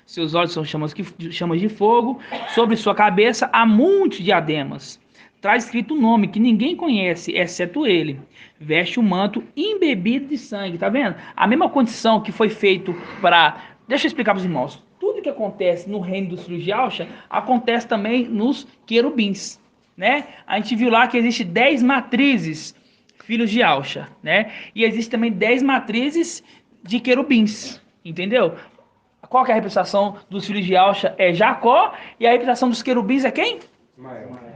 Speaker 1: Seus olhos são chamas de fogo. Sobre sua cabeça há muitos diademas. Traz escrito um nome que ninguém conhece, exceto ele. Veste o manto embebido de sangue, tá vendo? A mesma condição que foi feito para... Deixa eu explicar para os irmãos. Tudo que acontece no reino dos filhos de Alcha, acontece também nos querubins, né? A gente viu lá que existe 10 matrizes, filhos de Alcha, né? E existe também 10 matrizes de querubins, entendeu? Qual que é a representação dos filhos de Alcha? É Jacó, e a representação dos querubins é quem?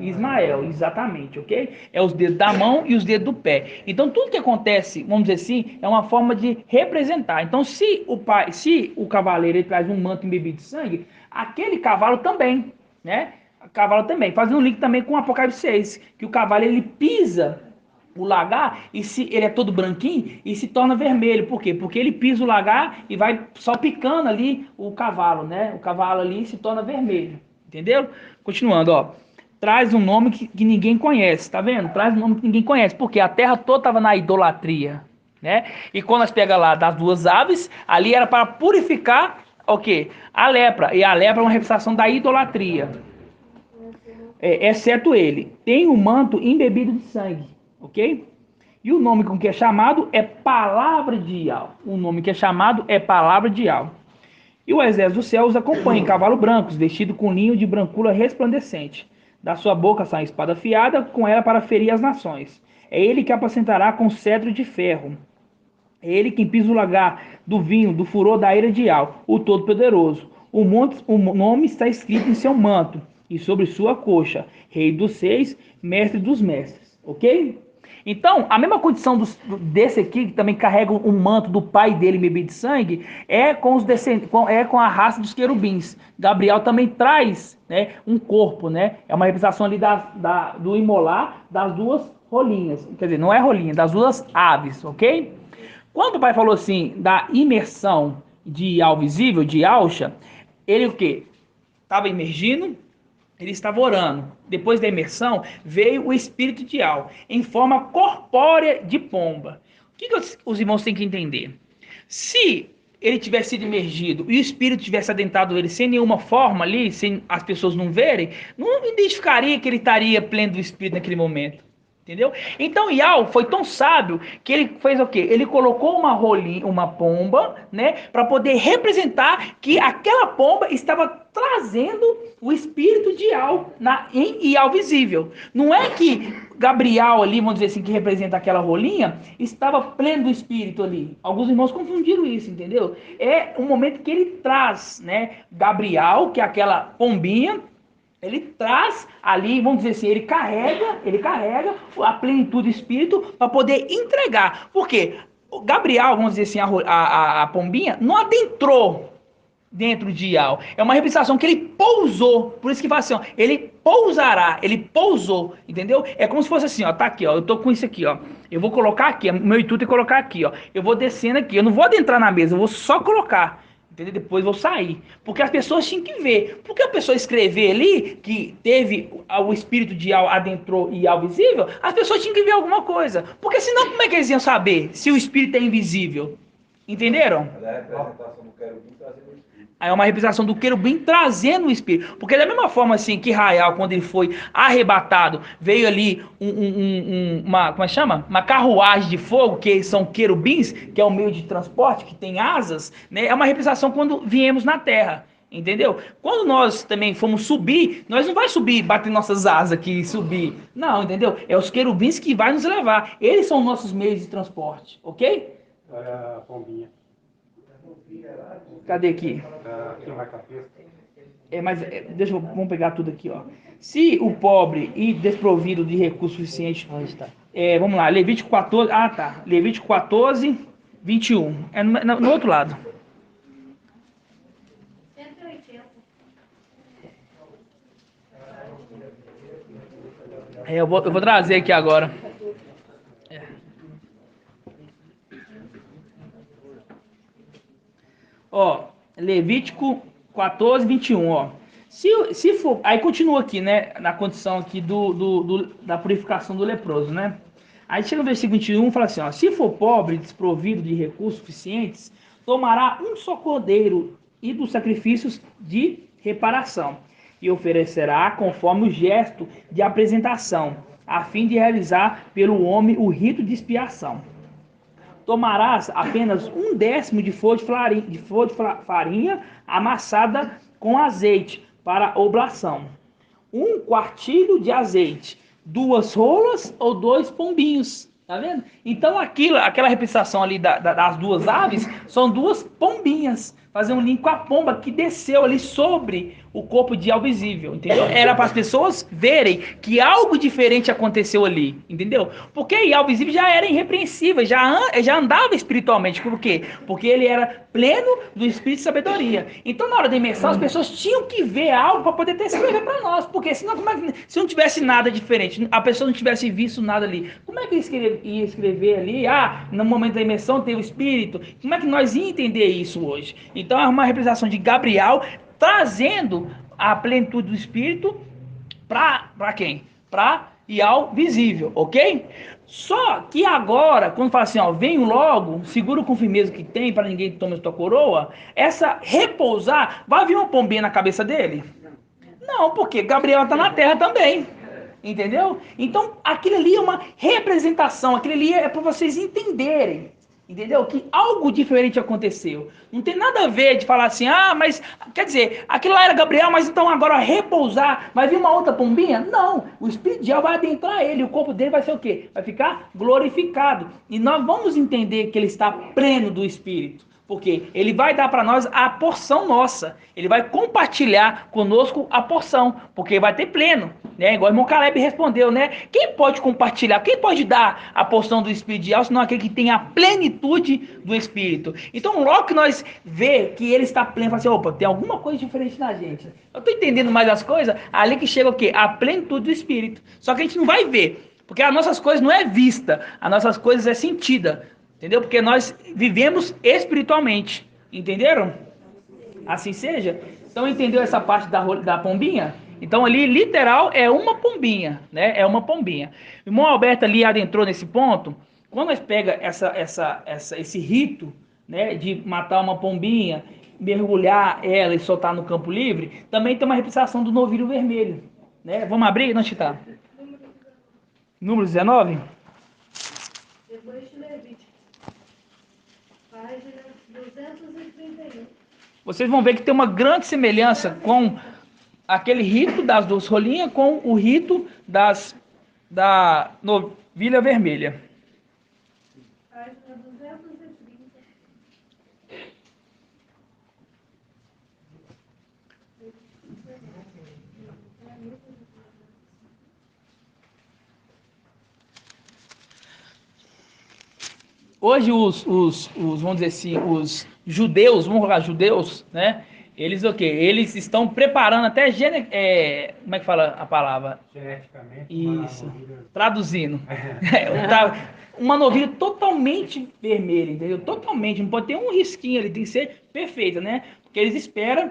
Speaker 1: Ismael, exatamente, ok? É os dedos da mão e os dedos do pé. Então, tudo que acontece, vamos dizer assim, é uma forma de representar. Então, se o cavaleiro ele traz um manto embebido de sangue, aquele cavalo também, né? O cavalo também. Fazendo um link também com o Apocalipse 6, que o cavalo ele pisa o lagar e ele é todo branquinho e se torna vermelho. Por quê? Porque ele pisa o lagar e vai só picando ali o cavalo, né? O cavalo ali se torna vermelho. Entendeu? Continuando, ó. Traz um nome que ninguém conhece, tá vendo? Traz um nome que ninguém conhece, porque a terra toda estava na idolatria, né? E quando nós pegamos lá das duas aves, ali era para purificar o quê? A lepra. E a lepra é uma representação da idolatria. Exceto ele. Tem um manto embebido de sangue, ok? E o nome com que é chamado é Palavra de Ial. O nome que é chamado é Palavra de Ial. E o exército dos céus acompanha em cavalos brancos, vestido com linho de brancura resplandecente. Da sua boca sai espada afiada, com ela para ferir as nações. É ele que apacentará com cetro de ferro. É ele quem pisa o lagar do vinho, do furor da ira de Ial, o Todo-Poderoso. O nome está escrito em seu manto e sobre sua coxa. Rei dos Seis, Mestre dos Mestres. Ok? Então, a mesma condição desse aqui, que também carrega um manto do pai dele, embebido de sangue, é com a raça dos querubins. Gabriel também traz, né, um corpo, né? É uma representação ali do imolar das duas rolinhas. Quer dizer, não é rolinha, das duas aves, ok? Quando o pai falou assim, da imersão de Ial visível, de Alcha, ele o quê? Estava imergindo. Ele estava orando. Depois da imersão, veio o espírito de Ial, em forma corpórea de pomba. O que os irmãos têm que entender? Se ele tivesse sido imergido e o espírito tivesse adentrado ele sem nenhuma forma ali, sem as pessoas não verem, não identificaria que ele estaria pleno do espírito naquele momento. Entendeu? Então Ial foi tão sábio que ele fez o quê? Ele colocou uma pomba, né, para poder representar que aquela pomba estava trazendo o espírito de Ial em Ial visível. Não é que Gabriel ali, vamos dizer assim, que representa aquela rolinha, estava pleno do espírito ali. Alguns irmãos confundiram isso, entendeu? É um momento que ele traz, né, Gabriel, que é aquela pombinha, Ele traz ali, vamos dizer assim, ele carrega a plenitude do Espírito para poder entregar. Por quê? O Gabriel, vamos dizer assim, a pombinha, não adentrou dentro de Ial. É uma representação que ele pousou. Por isso que fala assim, ó, ele pousará, ele pousou, entendeu? É como se fosse assim, ó, tá aqui, ó, eu tô com isso aqui, ó. Eu vou colocar aqui, meu intuito é colocar aqui, ó. Eu vou descendo aqui, eu não vou adentrar na mesa, eu vou só colocar. Entendeu? Depois vou sair. Porque as pessoas tinham que ver. Porque a pessoa escrever ali que teve o espírito de Ial adentrou e Ial visível, as pessoas tinham que ver alguma coisa. Porque senão como é que eles iam saber se o espírito é invisível? Entenderam? Aí é uma representação do querubim trazendo o espírito. Porque da mesma forma assim que Israel, quando ele foi arrebatado, veio ali uma, como é que chama? Uma carruagem de fogo, que são querubins, que é o meio de transporte, que tem asas, né? É uma representação quando viemos na terra. Entendeu? Quando nós também fomos subir, nós não vai subir, bater nossas asas aqui e subir. Não, entendeu? É os querubins que vai nos levar. Eles são nossos meios de transporte, ok?
Speaker 5: Olha a pombinha.
Speaker 1: Cadê aqui?
Speaker 5: Aqui vai cabeça.
Speaker 1: Vamos pegar tudo aqui, ó. Se o pobre e desprovido de recursos suficientes.
Speaker 2: Onde está?
Speaker 1: Vamos lá, Levítico 14. Ah, tá. Levítico 14, 21. É no outro lado.
Speaker 3: 180.
Speaker 1: Eu vou trazer aqui agora. Ó, Levítico 14, 21, ó. Se for, aí continua aqui, né, na condição aqui da purificação do leproso, né? Aí chega no versículo 21 e fala assim, ó, se for pobre, desprovido de recursos suficientes, tomará um só cordeiro e dos sacrifícios de reparação, e oferecerá conforme o gesto de apresentação, a fim de realizar pelo homem o rito de expiação. Tomarás apenas 1/10 de flor de farinha amassada com azeite para oblação, 1/4 de azeite, 2 rolas ou 2 pombinhos. Tá vendo? Então aquela representação ali das duas aves são 2 pombinhas. Fazer um link com a pomba que desceu ali sobre o corpo de Ial visível, entendeu? Era para as pessoas verem que algo diferente aconteceu ali, entendeu? Porque Ial visível já era irrepreensível, já andava espiritualmente. Por quê? Porque ele era pleno do espírito de sabedoria. Então, na hora da imersão, as pessoas tinham que ver algo para poder escrever para nós. Porque senão, se não tivesse nada diferente, a pessoa não tivesse visto nada ali, como é que ia escrever ali? Ah, no momento da imersão teve o espírito. Como é que nós ia entender isso hoje? Então, é uma representação de Gabriel trazendo a plenitude do Espírito para quem? Para Ial visível, ok? Só que agora, quando fala assim, ó, venho logo, segura com firmeza que tem, para ninguém tome a tua coroa, essa repousar, vai vir uma pombinha na cabeça dele? Não, porque Gabriel está na terra também. Entendeu? Então, aquilo ali é uma representação, aquilo ali é para vocês entenderem. Entendeu? Que algo diferente aconteceu. Não tem nada a ver de falar assim, ah, mas, quer dizer, aquilo lá era Gabriel, mas então agora repousar, vai vir uma outra pombinha? Não, o Espírito de Deus vai adentrar ele, o corpo dele vai ser o quê? Vai ficar glorificado. E nós vamos entender que ele está pleno do Espírito. Porque ele vai dar para nós a porção nossa. Ele vai compartilhar conosco a porção. Porque vai ter pleno. Né? Igual o irmão Caleb respondeu, né? Quem pode compartilhar? Quem pode dar a porção do Espírito de Deus, senão aquele que tem a plenitude do Espírito? Então, logo que nós vê que ele está pleno, fala assim, opa, tem alguma coisa diferente na gente. Eu estou entendendo mais as coisas, ali que chega o quê? A plenitude do Espírito. Só que a gente não vai ver. Porque as nossas coisas não é vista. As nossas coisas é sentida. Entendeu? Porque nós vivemos espiritualmente. Entenderam? Assim seja. Então, entendeu essa parte da pombinha? Então, ali, literal, é uma pombinha. Né? É uma pombinha. O irmão Alberto ali adentrou nesse ponto. Quando nós pega esse rito, né, de matar uma pombinha, mergulhar ela e soltar no campo livre, também tem uma representação do novilho vermelho. Né? Vamos abrir? Onde está? Número 19?
Speaker 3: Depois de Levítico. Página 231.
Speaker 1: Vocês vão ver que tem uma grande semelhança com aquele rito das 2 rolinhas com o rito da novilha vermelha.
Speaker 3: Página 230.
Speaker 1: hoje vamos dizer assim, os judeus, vamos colocar judeus, né? Eles o quê? Eles estão preparando até como é que fala a palavra?
Speaker 5: Geneticamente.
Speaker 1: Isso. Traduzindo. Uma novilha totalmente vermelha, entendeu? Totalmente, não pode ter um risquinho ali, tem que ser perfeita, né? Porque eles esperam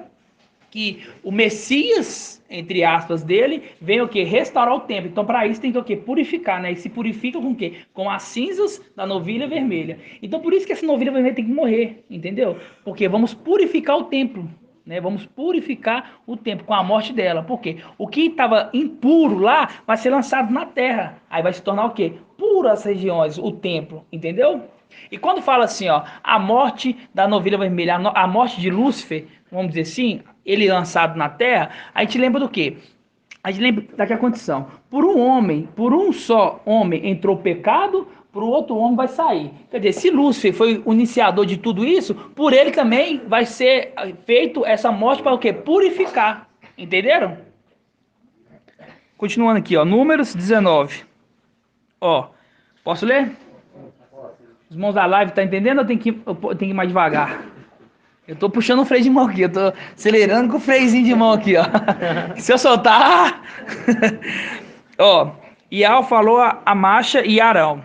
Speaker 1: que o Messias, entre aspas, dele, venha o quê? Restaurar o templo. Então, para isso, tem que o quê? Purificar, né? E se purifica com o quê? Com as cinzas da novilha vermelha. Então, por isso que essa novilha vermelha tem que morrer, entendeu? Porque vamos purificar o templo, né? Vamos purificar o templo com a morte dela. Por quê? O que estava impuro lá vai ser lançado na terra. Aí vai se tornar o quê? Puro as regiões, o templo, entendeu? E quando fala assim, ó, a morte da novilha vermelha, a morte de Lúcifer, vamos dizer assim, ele lançado na terra, a gente lembra do quê? A gente lembra daquela condição. Por um só homem entrou o pecado, por outro homem vai sair. Quer dizer, se Lúcifer foi o iniciador de tudo isso, por ele também vai ser feito essa morte para o quê? Purificar. Entenderam? Continuando aqui, ó, Números 19. Ó, posso ler? Os irmãos da live, tá entendendo ou eu tenho que ir mais devagar? Eu tô puxando o freio de mão aqui, eu tô acelerando com o freiozinho de mão aqui, ó. Se eu soltar... Ó, Ial falou a Macha e Arão.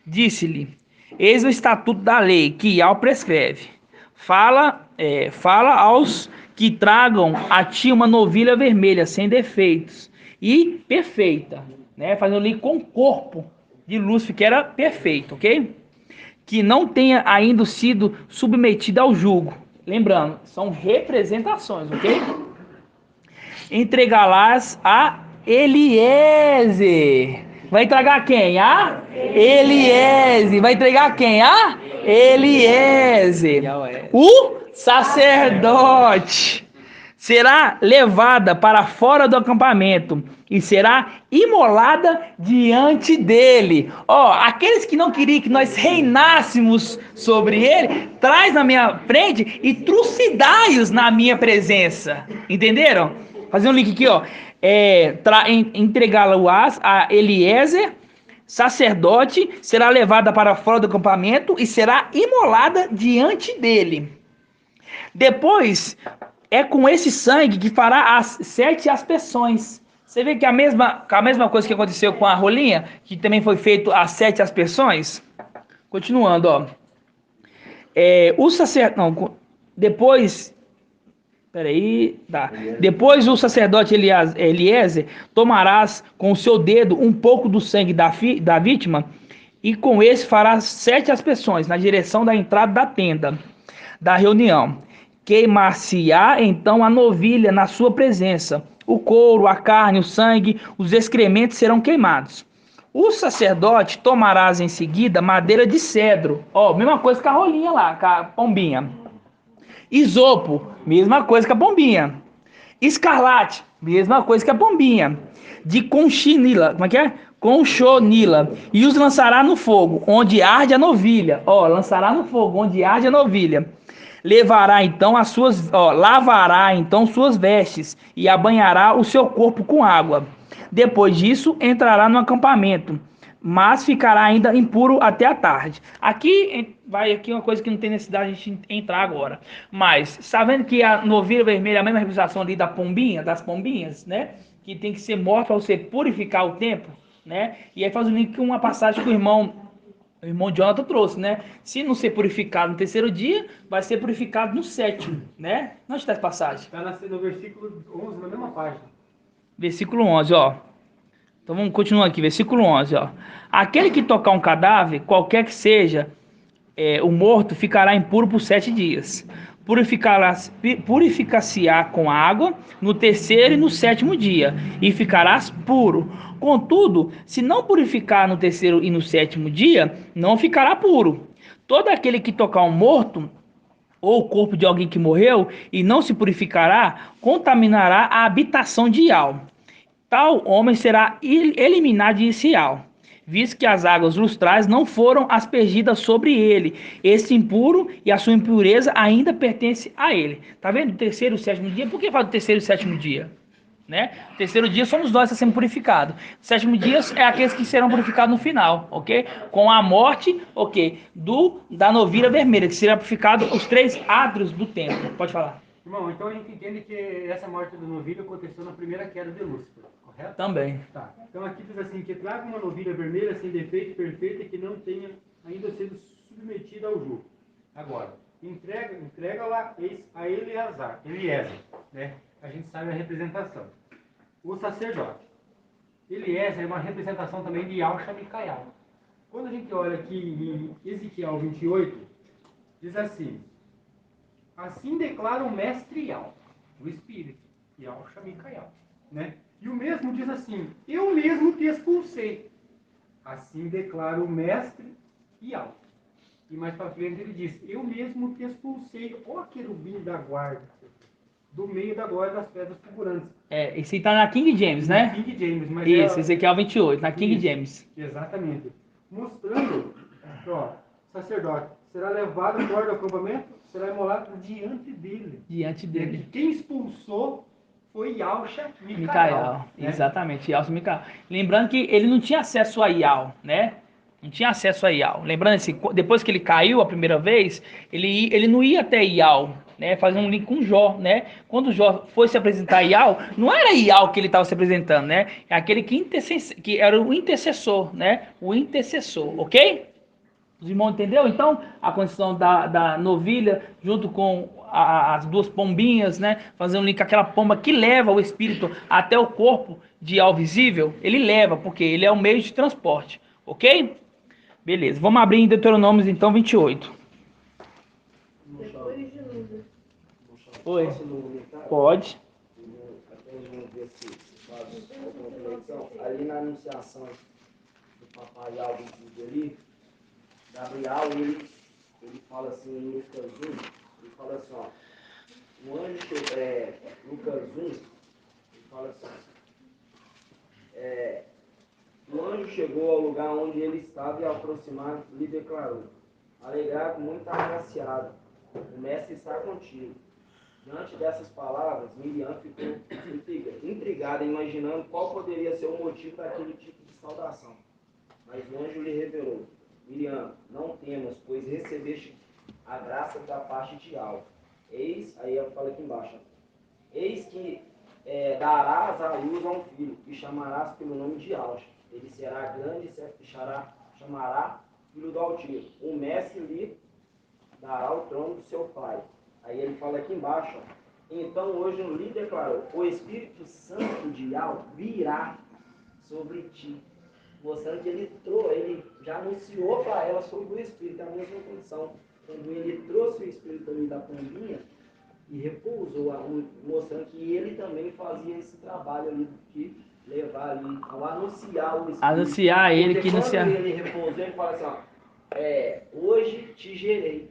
Speaker 1: Disse-lhe, eis o estatuto da lei que Ial prescreve. Fala aos que tragam a ti uma novilha vermelha, sem defeitos, e perfeita, né? Fazendo ali com o corpo de Lúcifer, que era perfeito, ok? Que não tenha ainda sido submetida ao jugo. Lembrando, são representações, ok? Entregá-las a Eliezer. Vai entregar quem? A Eliezer. Vai entregar quem? A Eliezer. O sacerdote. Será levada para fora do acampamento e será imolada diante dele. Ó, aqueles que não queriam que nós reinássemos sobre ele, traz na minha frente e trucidai-os na minha presença. Entenderam? Fazer um link aqui, ó. Entregá-lo-ás a Eliezer, sacerdote, será levada para fora do acampamento e será imolada diante dele. Depois, é com esse sangue que fará as 7 aspersões. Você vê que a mesma coisa que aconteceu com a rolinha, que também foi feito as 7 aspersões. Continuando, ó. Depois o sacerdote Eliezer tomarás com o seu dedo um pouco do sangue da vítima e com esse farás 7 aspersões na direção da entrada da tenda da reunião. Queimar-se-á então a novilha na sua presença. O couro, a carne, o sangue, os excrementos serão queimados. O sacerdote tomarás em seguida madeira de cedro. Ó, mesma coisa que a rolinha lá, com a pombinha. Isopo, mesma coisa que a pombinha. Escarlate, mesma coisa que a pombinha. De conchinila, como é que é? Conchonila. E os lançará no fogo, onde arde a novilha. Ó, lançará no fogo, onde arde a novilha. Lavará então suas vestes e abanhará o seu corpo com água. Depois disso, entrará no acampamento, mas ficará ainda impuro até a tarde. Aqui uma coisa que não tem necessidade de a gente entrar agora. Mas, sabendo que a novilha vermelha é a mesma representação ali das pombinhas, né? Que tem que ser morta para você purificar o templo, né? E aí faz um link com uma passagem que o irmão Jonathan trouxe, né? Se não ser purificado no 3º dia, vai ser purificado no 7º, né? Onde está essa passagem?
Speaker 5: Está no versículo 11, na mesma página.
Speaker 1: Versículo 11, ó. Então vamos continuar aqui, versículo 11, ó. Aquele que tocar um cadáver, qualquer que seja, o morto ficará impuro por 7 dias. Purificar-se-á com água no 3º e no 7º dia, e ficarás puro. Contudo, se não purificar no 3º e no 7º dia, não ficará puro. Todo aquele que tocar um morto, ou o corpo de alguém que morreu, e não se purificará, contaminará a habitação de Ial. Tal homem será eliminado de Ial, visto que as águas lustrais não foram aspergidas sobre ele. Esse impuro e a sua impureza ainda pertence a ele. Tá vendo? O 3º e o 7º dia. Por que fala do 3º e 7º dia? né? O terceiro dia somos nós que seremos purificados. O sétimo dia é aqueles que serão purificados no final, ok? Com a morte, ok? Da novilha vermelha, que será purificado os 3 átrios do templo. Pode falar.
Speaker 5: Irmão, então a gente entende que essa morte do novilho aconteceu na primeira queda de Lúcifer, correto?
Speaker 1: Também.
Speaker 5: Tá. Então aqui diz assim, que traga uma novilha vermelha sem defeito e perfeita que não tenha ainda sido submetida ao jugo. Agora, entrega-la a Eliezer, né? A gente sabe a representação. O sacerdote. Eliezer é uma representação também de Yahshua Micael. Quando a gente olha aqui em Ezequiel 28, diz assim: assim declara o mestre Yahweh, o Espírito, Yahshua Micael, né? E o mesmo diz assim: eu mesmo te expulsei. Assim declara o mestre Yahweh. E mais para frente ele diz: eu mesmo te expulsei, ó querubim da guarda, do meio da guarda das pedras fulgurantes.
Speaker 1: Esse está na King James, né?
Speaker 5: King James, mas
Speaker 1: isso, Ezequiel 28, na King James.
Speaker 5: Exatamente. Mostrando, ó, sacerdote será levado fora do acampamento, será imolado diante dele.
Speaker 1: Diante dele.
Speaker 5: Quem expulsou foi Yahshua Micael.
Speaker 1: Micael,
Speaker 5: Né?
Speaker 1: exatamente, Yahshua Micael. Lembrando que ele não tinha acesso a Yahweh, né? Não tinha acesso a Yahweh. Lembrando assim, depois que ele caiu a primeira vez, ele não ia até Yahweh, né? Fazer um link com Jó, né? Quando Jó foi se apresentar a Yahweh, não era Yahweh que ele estava se apresentando, né? É aquele que era o intercessor, né? O intercessor, ok? Os irmãos entenderam? Então, a condição da novilha, junto com as 2 pombinhas, né? Fazer um link com aquela pomba que leva o espírito até o corpo de Yahweh visível, ele leva, porque ele é o meio de transporte, ok? Beleza, vamos abrir em Deuteronômios, então, 28.
Speaker 3: Depois de Lúcifer.
Speaker 1: Oi.
Speaker 2: Posso argumentar?
Speaker 1: Pode.
Speaker 2: Até vamos ver se faz alguma conexão. Ali na anunciação do papai Alves ali, Gabriel, ele fala assim em Lucas 1, ele fala assim, ó, o anjo, Lucas 1, ele fala assim, o anjo chegou ao lugar onde ele estava e ao aproximar lhe declarou: alegrar muito agraciado, o mestre está contigo. Diante dessas palavras, Miriam ficou intrigada, imaginando qual poderia ser o motivo daquele tipo de saudação. Mas o anjo lhe revelou: Miriam, não temas, pois recebeste a graça da parte de Yahweh. Eis, aí ela fala aqui embaixo, eis que darás à luz a um filho, e chamarás pelo nome de Yahweh. Ele será grande e chamará filho do Altíssimo. O mestre lhe dará o trono do seu pai. Aí ele fala aqui embaixo, ó, então hoje lhe declarou: o Espírito Santo de Yahweh virá sobre ti. Mostrando que ele já anunciou para ela sobre o Espírito, a mesma condição. Quando ele trouxe o Espírito ali da pombinha e repousou, mostrando que ele também fazia esse trabalho ali de levar ali, ao anunciar o Espírito.
Speaker 1: Anunciar ele,
Speaker 2: porque
Speaker 1: que anunciar.
Speaker 2: quando ele repousou, ele fala assim, ó, hoje te gerei.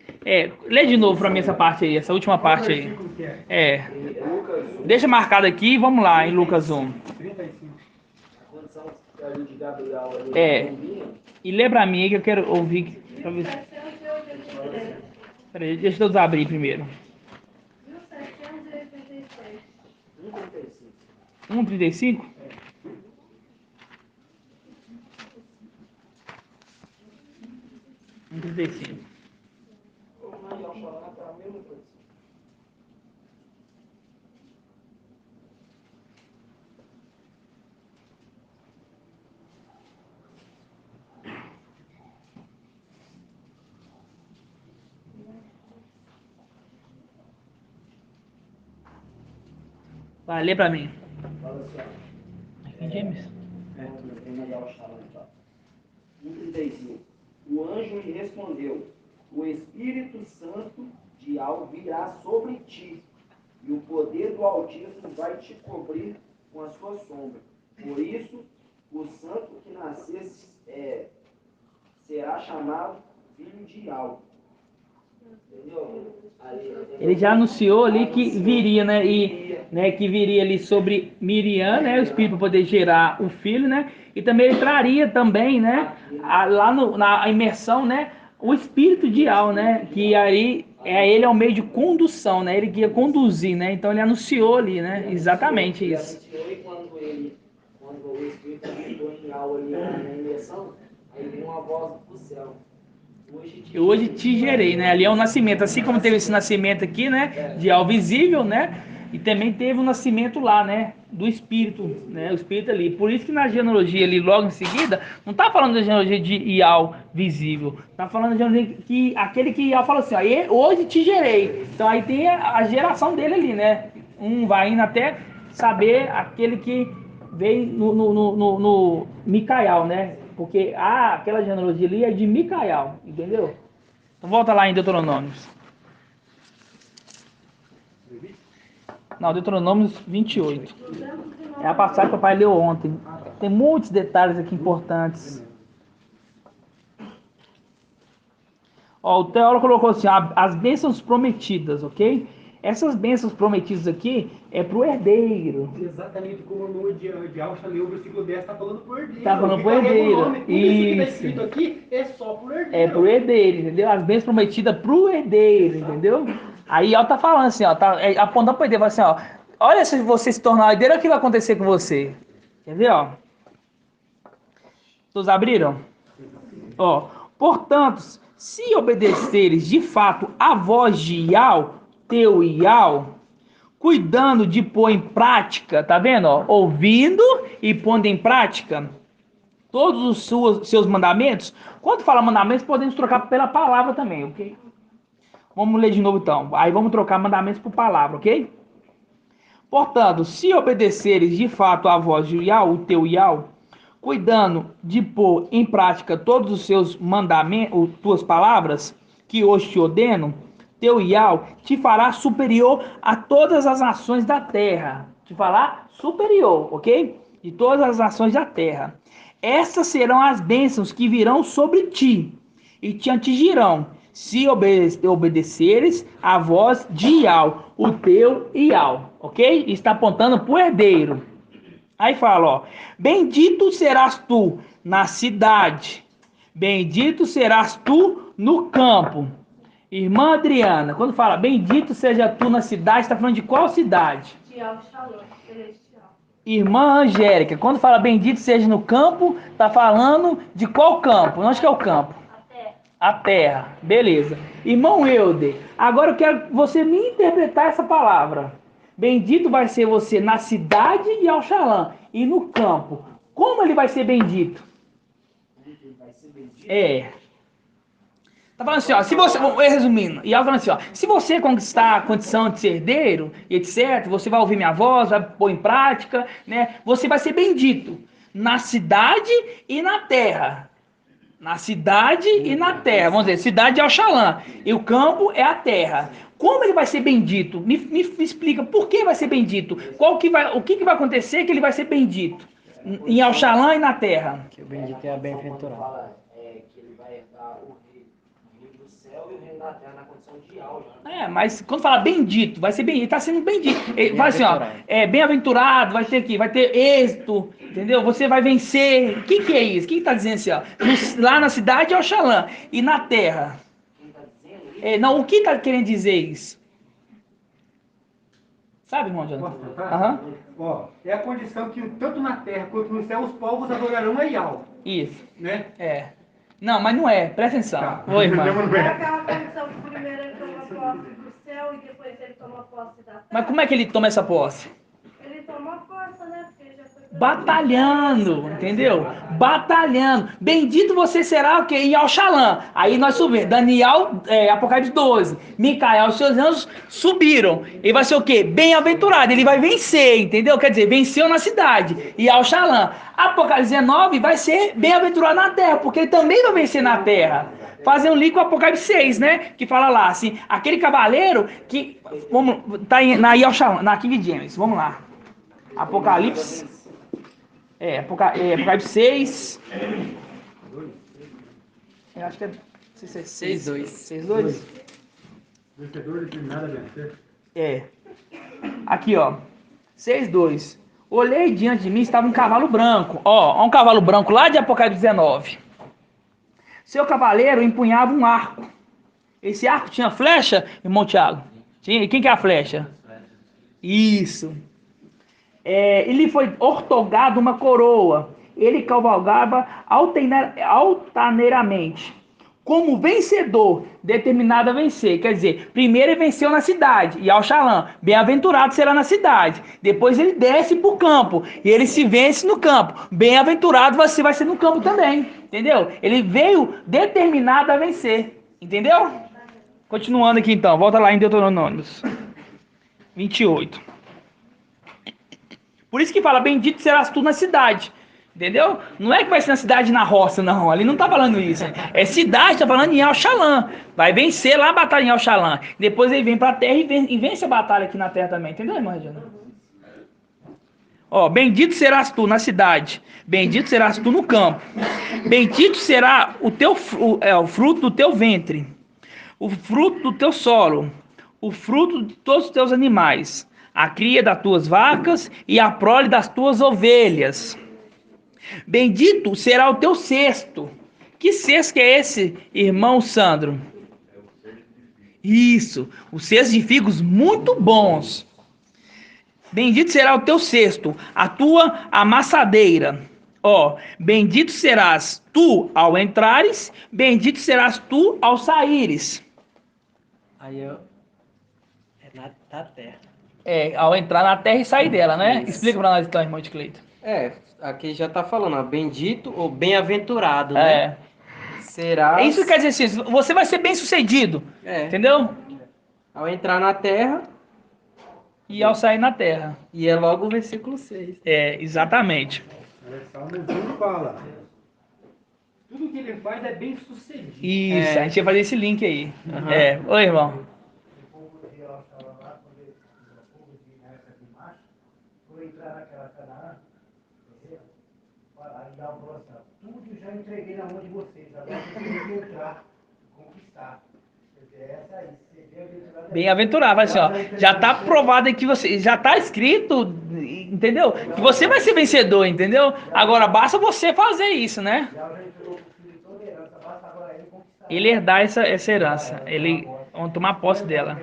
Speaker 1: Lê de novo para mim essa parte aí, essa última parte aí.
Speaker 2: Lucas 1,
Speaker 1: Deixa marcado aqui, vamos lá, em Lucas 1.
Speaker 5: 35.
Speaker 2: a condição ali de Gabriel ali,
Speaker 1: É.
Speaker 2: da pombinha,
Speaker 1: E lê pra mim aí que eu quero ouvir. Pra ver.
Speaker 3: 1783.
Speaker 1: Peraí, deixa eu abrir primeiro.
Speaker 3: 1786.
Speaker 2: 1,35.
Speaker 1: 1,35? Um 35.
Speaker 2: Mas eu falar para a mesma coisa.
Speaker 1: Vai, lê pra mim.
Speaker 2: Fala assim, ó.
Speaker 1: Aqui, James.
Speaker 2: O anjo lhe respondeu: o Espírito Santo de Yahweh virá sobre ti, e o poder do Altíssimo vai te cobrir com a sua sombra. Por isso, o santo que nascesse será chamado filho de Yahweh. Entendeu?
Speaker 1: Ele já anunciou ali que viria, né? E né, que viria ali sobre Miriam, né? O Espírito para poder gerar o filho, né? E também ele traria também, né? Lá na imersão, né? O Espírito de Yahweh, né? Que aí Ele é o meio de condução, né? Ele que ia conduzir, né? Então ele anunciou ali, né? Exatamente
Speaker 2: Ele
Speaker 1: isso.
Speaker 2: anunciou, e quando o Espírito entrou em algo ali na imersão, aí veio uma voz do céu.
Speaker 1: Hoje te gerei, né? Ali é o nascimento, assim como teve esse nascimento aqui, né? De algo visível, né? E também teve o nascimento lá, né? Do Espírito, né? O Espírito ali. Por isso que na genealogia ali, logo em seguida, não tá falando da genealogia de Ial visível. Tá falando da genealogia que aquele que Ial fala assim, ó, hoje te gerei. Então aí tem a geração dele ali, né? Vai indo até saber aquele que veio no Micael, né? Porque aquela genealogia ali é de Micael, entendeu? Então volta lá em Deuteronômios. Não, Deuteronômios 28. É a passagem que o pai leu ontem. Tem muitos detalhes aqui importantes. Ó, o teólogo colocou assim, as bênçãos prometidas, ok? Essas bênçãos prometidas aqui é pro herdeiro.
Speaker 5: Exatamente como no de Alcha leu o versículo 10, está falando pro herdeiro.
Speaker 1: Tá falando pro herdeiro.
Speaker 5: Tudo isso que está
Speaker 1: Isso.
Speaker 5: escrito aqui é só pro herdeiro.
Speaker 1: É pro herdeiro, entendeu? As bênçãos prometidas pro herdeiro, entendeu? Aí ó, tá falando assim, ó, tá apontando pro herdeiro, fala assim, ó, olha, se você se tornar herdeiro, o que vai acontecer com você? Quer ver, ó? Todos abriram? Ó, portanto, se obedeceres de fato a voz de Ial, teu Ial, cuidando de pôr em prática, tá vendo, ó? Ouvindo e pondo em prática todos os seus mandamentos. Quando fala mandamentos, podemos trocar pela palavra também, ok? Vamos ler de novo então. Aí vamos trocar mandamentos por palavra, ok? Portanto, se obedeceres de fato a voz de Ial, o teu Ial, cuidando de pôr em prática todos os seus mandamentos, tuas palavras, que hoje te ordeno, teu Ial te fará superior a todas as nações da terra. Te fará superior, ok? De todas as nações da terra. Essas serão as bênçãos que virão sobre ti e te atingirão, se obedeceres a voz de Ial, o teu Ial, ok? Está apontando para o herdeiro. Aí fala, ó, bendito serás tu na cidade, bendito serás tu no campo. Irmã Adriana, quando fala bendito seja tu na cidade, está falando de qual cidade?
Speaker 3: De Al-Shalom, celestial.
Speaker 1: Irmã Angélica, quando fala bendito seja no campo, está falando de qual campo? Onde que é o campo? A terra, beleza. Irmão Euder, agora eu quero que você me interpretar essa palavra. Bendito vai ser você na cidade de Al-Shalom e no campo. Como ele vai ser bendito? Tá falando assim, ó, se você, resumindo, e ela falando assim, ó, se você conquistar a condição de ser herdeiro, e etc, você vai ouvir minha voz, vai pôr em prática, né? Você vai ser bendito na cidade e na terra. Na cidade e na terra. Vamos dizer, cidade é Al-Shalom e o campo é a terra. Como ele vai ser bendito? Me explica por que vai ser bendito. O que vai acontecer que ele vai ser bendito? Em Al-Shalom e na terra.
Speaker 2: Que o bendito é a bem-aventurado.
Speaker 7: Fala que ele vai herdar o reino do céu e o reino da terra na condição de Al.
Speaker 1: Mas quando fala bendito, vai ser bendito, ele está sendo bendito. Ele fala assim, ó, bem-aventurado, vai ter aqui, vai ter êxito, entendeu? Você vai vencer. O que é isso? O que está dizendo assim, ó? Lá na cidade é o Shalom e na terra. Não, o que está querendo dizer isso? Sabe, irmão Jonathan?
Speaker 5: Posso tentar? Ó, é a condição que tanto na terra quanto no céu os povos adorarão a Ial.
Speaker 1: Isso.
Speaker 5: Né?
Speaker 1: Não, mas não é. Presta atenção.
Speaker 5: Tá.
Speaker 1: Oi, irmão.
Speaker 3: É aquela condição que primeiro ele toma posse do céu e depois ele toma posse da terra.
Speaker 1: Mas como é que ele toma essa posse?
Speaker 3: Ele toma força, né? Porque ele já foi
Speaker 1: Batalhando, entendeu? Batalhando. Bendito você será o quê? Em Al-Shalom. Aí nós subimos. Daniel, Apocalipse 12. Micael, os seus anjos subiram. Ele vai ser o quê? Bem-aventurado. Ele vai vencer, entendeu? Quer dizer, venceu na cidade. E Al-Shalom. Apocalipse 19 vai ser bem-aventurado na terra, porque ele também vai vencer na terra. Fazer um link com o Apocalipse 6, né? Que fala lá, assim, aquele cavaleiro que... Tá na Al-Shalom, na King James. Vamos lá. Apocalipse... Apocalipse 6. Eu acho que é
Speaker 2: 6:2.
Speaker 1: 6:2?
Speaker 5: Vencedor determinado a vencer.
Speaker 1: Aqui, ó. 6:2. Olhei diante de mim, estava um cavalo branco. Ó, um cavalo branco lá de Apocalipse 19. Seu cavaleiro empunhava um arco. Esse arco tinha flecha, irmão Tiago? Tinha. E quem que é a flecha? Isso. Ele foi ortogado uma coroa. Ele cavalgava altaneiramente. Como vencedor, determinado a vencer. Quer dizer, primeiro ele venceu na cidade. E Al-Shalom, bem-aventurado será na cidade. Depois ele desce para o campo. E ele se vence no campo. Bem-aventurado você vai ser no campo também. Entendeu? Ele veio determinado a vencer. Entendeu? Continuando aqui então. Volta lá em Deuteronômios 28. Por isso que fala, bendito serás tu na cidade. Entendeu? Não é que vai ser na cidade na roça, não. Ali não tá falando isso. É cidade, tá falando em Al-Shalom. Vai vencer lá a batalha em Al-Shalom. Depois ele vem pra terra e vence a batalha aqui na terra também. Entendeu, irmã Regina? Ó, bendito serás tu na cidade. Bendito serás tu no campo. Bendito será o fruto do teu ventre. O fruto do teu solo. O fruto de todos os teus animais. A cria das tuas vacas e a prole das tuas ovelhas. Bendito será o teu cesto. Que cesto que é esse, irmão Sandro? Isso, o cesto de figos muito bons. Bendito será o teu cesto, a tua amassadeira. Ó, bendito serás tu ao entrares, bendito serás tu ao saíres.
Speaker 2: Aí é na terra.
Speaker 1: Ao entrar na terra e sair dela, né? Isso. Explica pra nós então, irmão de Cleito.
Speaker 2: Aqui já tá falando, ó, bendito ou bem-aventurado, né? Será.
Speaker 1: Isso quer dizer assim, você vai ser bem sucedido. Entendeu?
Speaker 2: Ao entrar na terra.
Speaker 1: E ao sair na terra.
Speaker 2: E é logo o versículo 6.
Speaker 1: Exatamente.
Speaker 5: Salmozinho fala. Tudo que ele faz é bem sucedido.
Speaker 1: Isso, a gente ia fazer esse link aí.
Speaker 2: Uhum.
Speaker 1: Oi, irmão.
Speaker 8: Tudo já entreguei na mão de vocês. Agora vocês têm que entrar, conquistar. Essa aí.
Speaker 1: Bem-aventurado, vai assim, ó. Já tá provado aí que você. Já tá escrito, entendeu? Que você vai ser vencedor, entendeu? Agora basta você fazer isso, né? Ele herdar essa herança. Ele vamos tomar posse dela.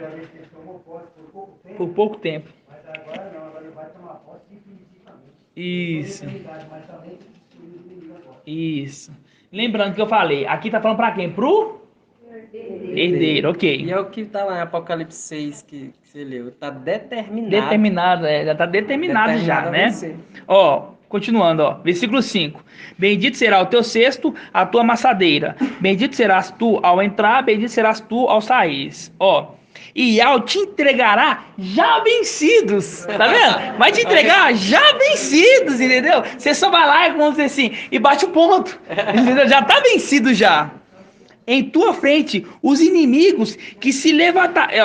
Speaker 1: Por pouco tempo.
Speaker 8: Mas agora não, agora ele vai tomar posse definitivamente.
Speaker 1: Isso. Isso. Lembrando que eu falei, aqui tá falando pra quem? Pro herdeiro, ok.
Speaker 2: E é o que tá lá em Apocalipse 6 que você leu. Tá determinado.
Speaker 1: Determinado, já tá determinado já, né? Ó, continuando, ó. Versículo 5. Bendito será o teu cesto, a tua amassadeira. Bendito serás tu ao entrar, bendito serás tu ao sair. Ó. E ao te entregará já vencidos, tá vendo? Vai te entregar já vencidos, entendeu? Você só vai lá, vamos dizer assim, e bate o ponto, entendeu? Já tá vencido já. Em tua frente, os inimigos que se levantarem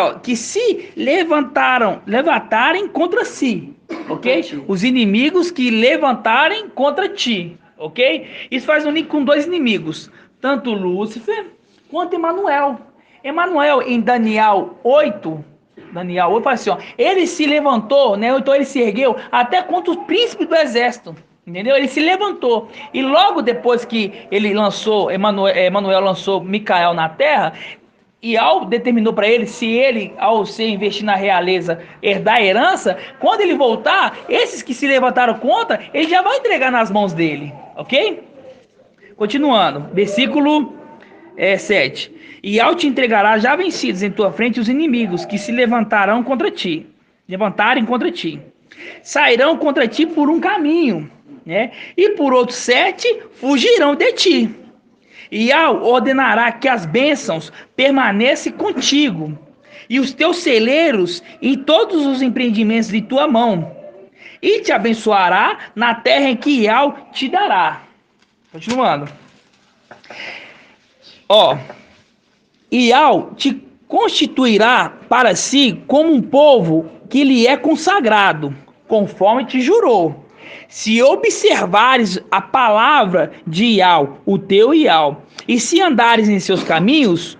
Speaker 1: contra si, ok? Os inimigos que levantarem contra ti, ok? Isso faz um link com dois inimigos, tanto Lúcifer quanto Emanuel. Emanuel, em Daniel 8, fala assim, ó, ele se levantou, né? Então ele se ergueu até contra o príncipe do exército, entendeu? Ele se levantou. E logo depois que ele lançou, Emanuel lançou Micael na terra, e determinou para ele, se ele, ao ser investir na realeza, herdar a herança, quando ele voltar, esses que se levantaram contra, ele já vai entregar nas mãos dele, ok? Continuando, versículo 7. E ao te entregará já vencidos em tua frente os inimigos que se levantarem contra ti. Sairão contra ti por um caminho, né? E por outros 7 fugirão de ti. E ordenará que as bênçãos permaneçam contigo, e os teus celeiros em todos os empreendimentos de tua mão, e te abençoará na terra em que Iau te dará. Continuando. Ó. Iau te constituirá para si como um povo que lhe é consagrado, conforme te jurou. Se observares a palavra de Iau, o teu Iau, e se andares em seus caminhos,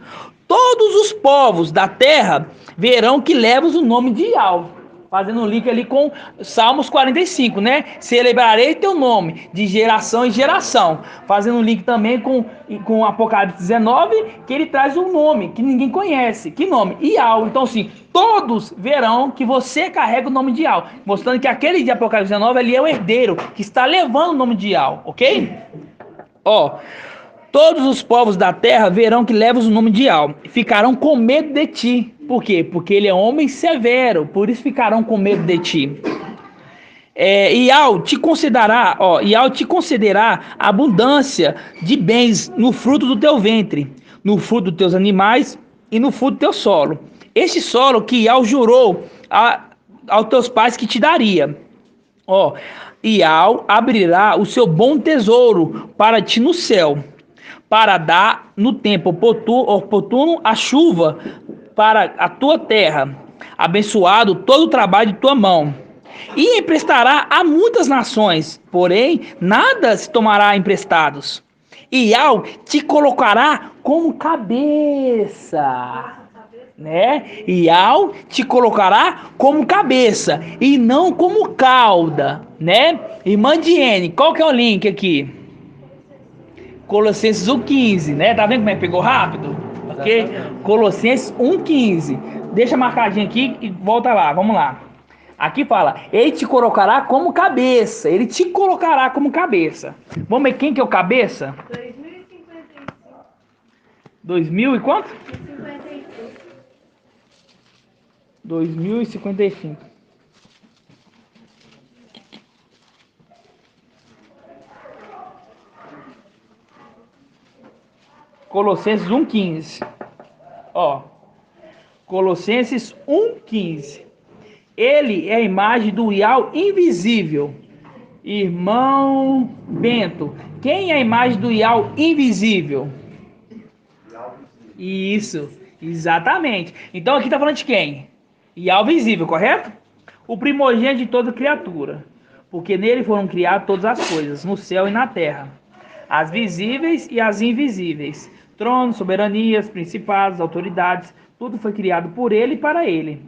Speaker 1: todos os povos da terra verão que levas o nome de Iau. fazendo um link ali com Salmos 45, né? Celebrarei teu nome de geração em geração. Fazendo um link também com Apocalipse 19, que ele traz um nome que ninguém conhece. Que nome? Ial. Então, assim, todos verão que você carrega o nome de Ial, mostrando que aquele de Apocalipse 19 ali é o herdeiro que está levando o nome de Ial, ok? Ó, todos os povos da terra verão que levas o nome de Ial e ficarão com medo de ti. Por quê? Porque ele é homem severo, por isso ficarão com medo de ti. Ial te concederá abundância de bens no fruto do teu ventre, no fruto dos teus animais e no fruto do teu solo. Este solo que Ial jurou aos teus pais que te daria. Ial abrirá o seu bom tesouro para ti no céu, para dar no tempo oportuno a chuva para a tua terra, abençoado todo o trabalho de tua mão. E emprestará a muitas nações, porém nada se tomará emprestados. Ial te colocará como cabeça, né? Ial te colocará como cabeça e não como cauda, né? Irmã Diene, qual que é o link aqui? Colossenses 1,15, né? Tá vendo como é que pegou rápido? Ok? Colossenses 1,15. Deixa marcadinho aqui e volta lá, vamos lá. Aqui fala, ele te colocará como cabeça. Ele te colocará como cabeça. Vamos ver quem que é o cabeça?
Speaker 3: 2055.
Speaker 1: 2000 e quanto?
Speaker 3: 55.
Speaker 1: 2055. Colossenses 1,15. Colossenses 1,15. Ele é a imagem do Ial invisível. Irmão Bento, quem é a imagem do Ial invisível? Isso, exatamente. Então aqui está falando de quem? Ial visível, correto? O primogênito de toda criatura. Porque nele foram criadas todas as coisas, no céu e na terra. As visíveis e as invisíveis. Tronos, soberanias, principados, autoridades. Tudo foi criado por ele e para ele.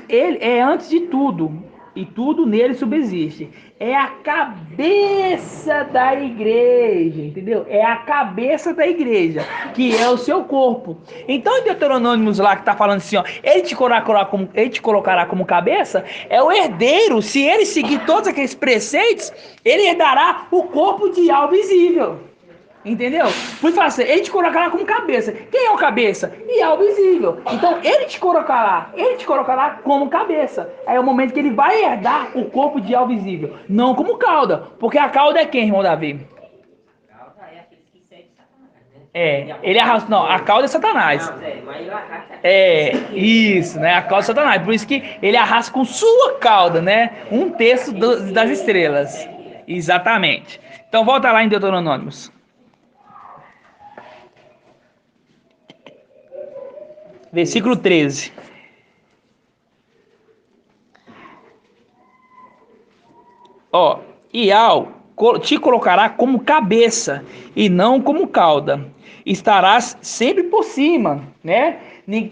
Speaker 1: Ele é antes de tudo, e tudo nele subsiste. É a cabeça da igreja, entendeu? É a cabeça da igreja, que é o seu corpo. Então, em Deuteronômios lá que está falando assim, ele te colocará como cabeça, é o herdeiro. Se ele seguir todos aqueles preceitos, ele herdará o corpo de Ial visível. Entendeu? Por isso fala assim, ele te colocará como cabeça. Quem é o cabeça? Ial visível. Então ele te colocará como cabeça. É o momento que ele vai herdar o corpo de Ial visível, não como cauda, porque a cauda é quem, irmão Davi?
Speaker 7: A cauda é aqueles que seguem Satanás, né?
Speaker 1: Ele arrasta, não, a cauda é Satanás.
Speaker 7: Mas ele arrasta.
Speaker 1: Isso, né? A cauda é Satanás. Por isso que ele arrasta com sua cauda, né? Um terço das estrelas. Exatamente. Então volta lá em Deuteronômios. Versículo 13. Ial te colocará como cabeça e não como cauda. Estarás sempre por cima, né?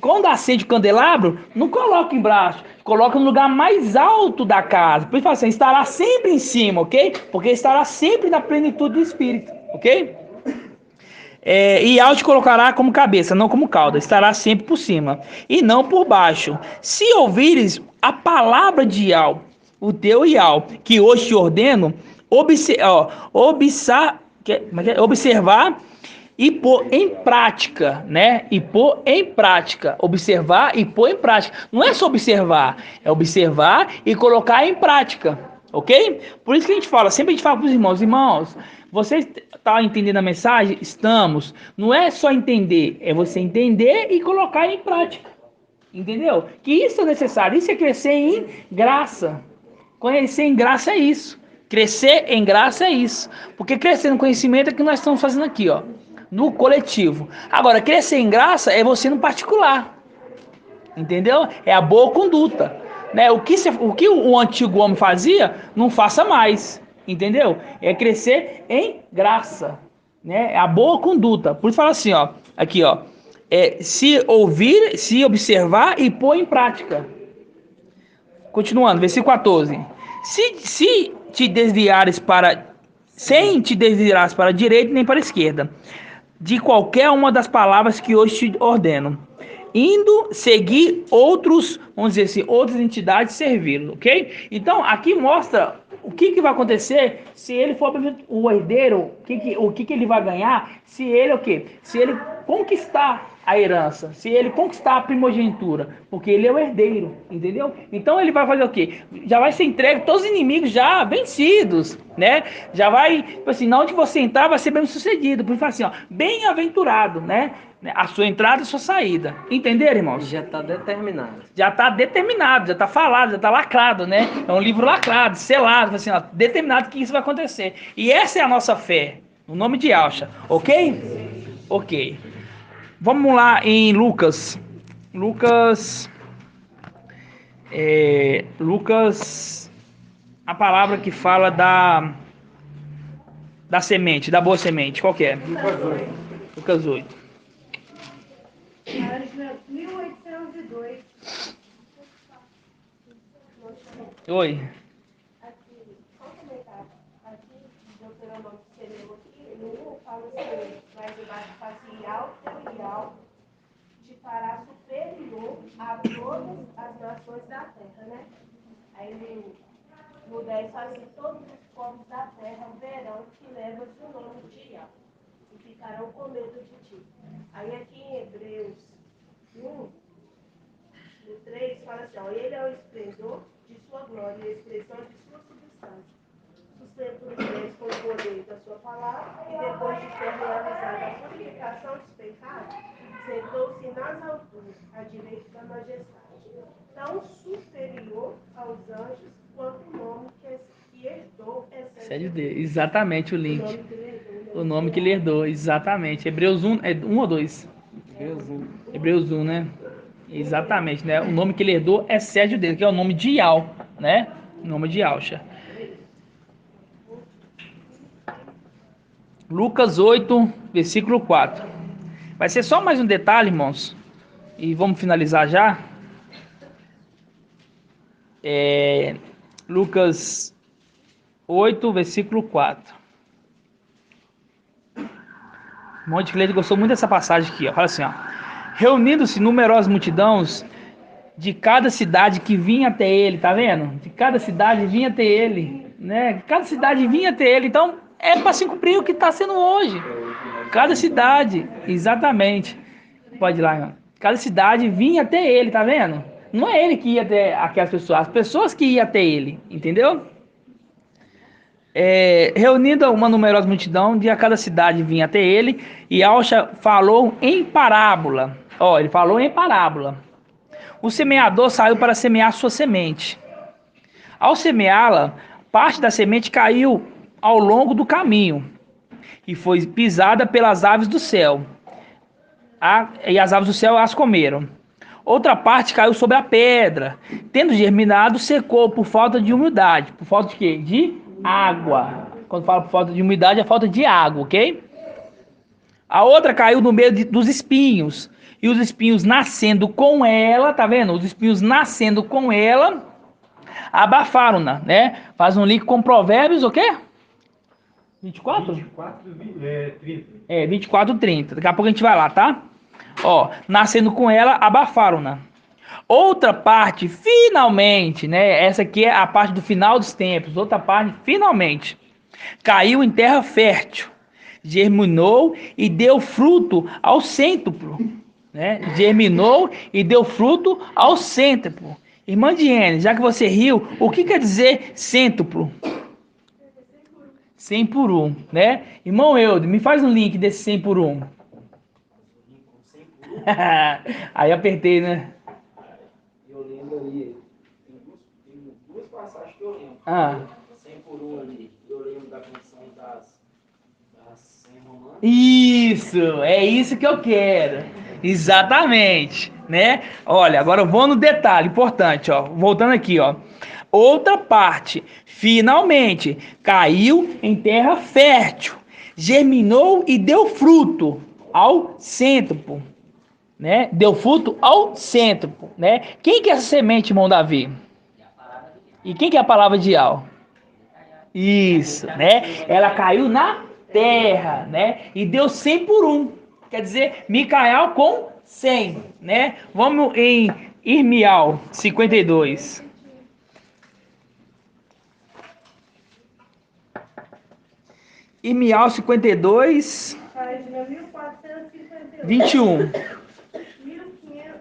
Speaker 1: Quando acende o candelabro, não coloca embaixo, coloca no lugar mais alto da casa. Por isso fala assim, estará sempre em cima, ok? Porque estará sempre na plenitude do Espírito, ok? Ial te colocará como cabeça, não como cauda. Estará sempre por cima e não por baixo. Se ouvires a palavra de Ial, o teu Ial, que hoje te ordeno, observar e pôr em prática, né? E pôr em prática. Observar e pôr em prática. Não é só observar, é observar e colocar em prática, ok? Por isso que sempre a gente fala para os irmãos, vocês estão entendendo a mensagem? Estamos. Não é só entender, é você entender e colocar em prática. Entendeu? Que isso é necessário, isso é crescer em graça. Conhecer em graça é isso. Crescer em graça é isso. Porque crescer no conhecimento é o que nós estamos fazendo aqui, no coletivo. Agora, crescer em graça é você no particular. Entendeu? É a boa conduta. Né? O que o antigo homem fazia, não faça mais. Entendeu? É crescer em graça, né? É a boa conduta. Por isso fala assim, aqui, se ouvir, se observar e pôr em prática. Continuando, versículo 14. Se te desviares sem te desviares para a direita nem para a esquerda, de qualquer uma das palavras que hoje te ordeno, indo seguir outros, vamos dizer assim, outras entidades servi-lo, ok? Então, aqui mostra o que vai acontecer se ele for o herdeiro, o que ele vai ganhar se ele o quê? Se ele conquistar a herança, se ele conquistar a primogenitura, porque ele é o herdeiro, entendeu? Então ele vai fazer o quê? Já vai ser entregue todos os inimigos já vencidos, né? Já vai, tipo assim, na onde você entrar vai ser bem sucedido, porque fala assim, ó, bem-aventurado, né? A sua entrada e a sua saída. Entenderam, irmãos?
Speaker 2: Já está determinado.
Speaker 1: Já está determinado, já está falado, já está lacrado, né? É um livro lacrado, selado, assim, ó, determinado que isso vai acontecer. E essa é a nossa fé, no nome de Yahshua, ok? Ok. Vamos lá em Lucas. Lucas, a palavra que fala da semente, da boa semente, qual que é? Lucas 8.
Speaker 3: Página 1802.
Speaker 1: Oi.
Speaker 3: Aqui, vamos comentar. Aqui, Deuteronômio que você leu aqui, no 1 fala assim, mais embaixo fala assim, Yahweh, teu Yahweh, te fará superior a todas as nações da terra, né? Aí no 10 fala assim, todos os povos da terra verão que levas o nome de Yahweh e ficarão com medo de ti. Aí aqui em Hebreus 1, no 3, fala assim, ó, ele é o esplendor de sua glória e a expressão de sua substância. Sustenta os céus com o poder da sua palavra e depois de ter realizado a purificação dos pecados, sentou-se nas alturas, à direita da majestade. Tão superior aos anjos quanto o nome que herdou
Speaker 1: Sério dele. Exatamente o link.
Speaker 3: o
Speaker 1: O nome que ele herdou, exatamente. Hebreus 1, é 1 ou 2? Hebreus 1, né? Exatamente, né? O nome que ele herdou é Sérgio dele, que é o nome de Yal, né? O nome de Yalcha. Lucas 8, versículo 4. Vai ser só mais um detalhe, irmãos. E vamos finalizar já. Lucas 8, versículo 4. Monte Cleide gostou muito dessa passagem aqui, ó. Fala assim, ó. Reunindo-se numerosas multidões de cada cidade que vinha até ele, tá vendo? De cada cidade vinha até ele, né? Cada cidade vinha até ele. Então, é para se cumprir o que está sendo hoje. Cada cidade, exatamente. Pode ir lá, irmão. Cada cidade vinha até ele, tá vendo? Não é ele que ia até aquelas pessoas, as pessoas que iam até ele, entendeu? Reunindo uma numerosa multidão, de a cada cidade vinha até ele, e Yahshua falou em parábola. Ó, ele falou em parábola. O semeador saiu para semear sua semente. Ao semeá-la, parte da semente caiu ao longo do caminho e foi pisada pelas aves do céu. E as aves do céu as comeram. Outra parte caiu sobre a pedra. Tendo germinado, secou por falta de umidade. Por falta de quê? De água. Quando fala por falta de umidade, é falta de água, ok? A outra caiu no meio dos espinhos. E os espinhos nascendo com ela, tá vendo? Os espinhos nascendo com ela, abafaram-na, né? Faz um link com Provérbios, o quê? 24? 30. 24, 30. Daqui a pouco a gente vai lá, tá? Ó, nascendo com ela, abafaram-na. Outra parte, finalmente, né? Essa aqui é a parte do final dos tempos. Outra parte, finalmente, caiu em terra fértil, germinou e deu fruto ao cêntuplo, né? Germinou e deu fruto ao cêntuplo. Irmã Diene, já que você riu, o que quer dizer cêntuplo? 100 por 1, né? Irmão Eudo, me faz um link desse 100 por 1. Aí apertei, né?
Speaker 7: Eu lembro ali, tem duas passagens que eu lembro. 100 por 1 ali, eu lembro da canção das 100 romanas.
Speaker 1: Isso, é isso que eu quero. Exatamente, né? Olha, agora eu vou no detalhe importante, ó. Voltando aqui, ó. Outra parte, finalmente, caiu em terra fértil, germinou e deu fruto ao cêntuplo, né? Deu fruto ao cêntuplo, né? Quem que é essa semente, irmão Davi? E quem que é a palavra de Al? Isso, né? Ela caiu na terra, né? E deu 100 por 1. Quer dizer, Micael com 100, né? Vamos em Irmial 52. Irmial 52,
Speaker 3: Página 1451.
Speaker 1: 21.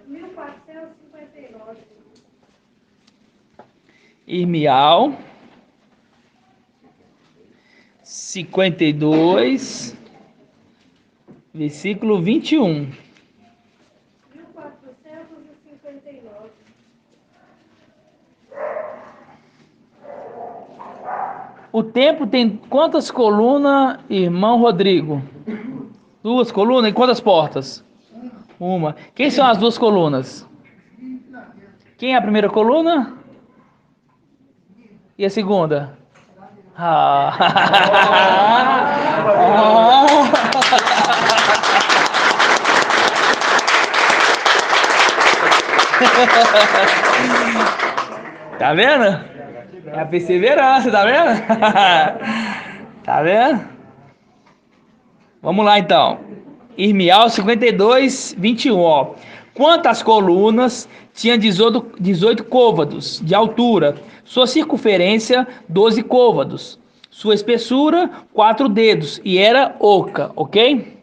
Speaker 3: 1459.
Speaker 1: Irmial 52, versículo 21.
Speaker 3: 1459.
Speaker 1: O templo tem quantas colunas, irmão Rodrigo? 2 colunas e quantas portas? Uma. Quem são as 2 colunas? Quem é a primeira coluna? E a segunda? Tá vendo? É a perseverança, tá vendo? Tá vendo? Vamos lá então. Irmial 52, 21, ó. Quantas colunas tinha 18 côvados de altura? Sua circunferência, 12 côvados. Sua espessura, 4 dedos. E era oca, ok?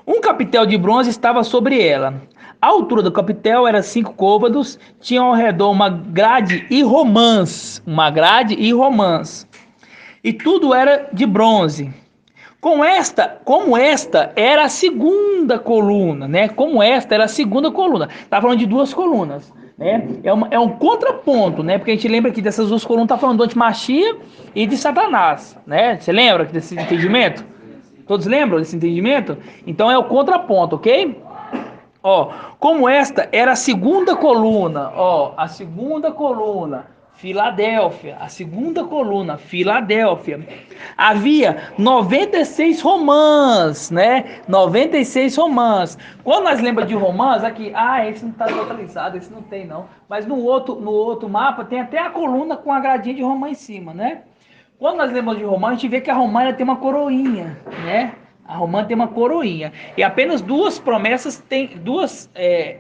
Speaker 1: Um capitel de bronze estava sobre ela. A altura do capitel era 5 côvados. Tinha ao redor uma grade e romãs. E tudo era de bronze. Como esta era a segunda coluna, né? Tá falando de 2 colunas, né? É um contraponto, né? Porque a gente lembra que dessas 2 colunas tá falando do antimachia e de Satanás, né? Você lembra desse entendimento? Todos lembram desse entendimento? Então é o contraponto, ok? Ó, como esta era a segunda coluna, ó, a segunda coluna, Filadélfia, a segunda coluna, Filadélfia. Havia 96 romãs, né? 96 romãs. Quando nós lembramos de romãs, aqui, esse não está totalizado, esse não tem não. Mas no outro mapa tem até a coluna com a gradinha de romã em cima, né? Quando nós lembramos de romã, a gente vê que a romã tem uma coroinha, né? A romã tem uma coroinha. E apenas 2 promessas, duas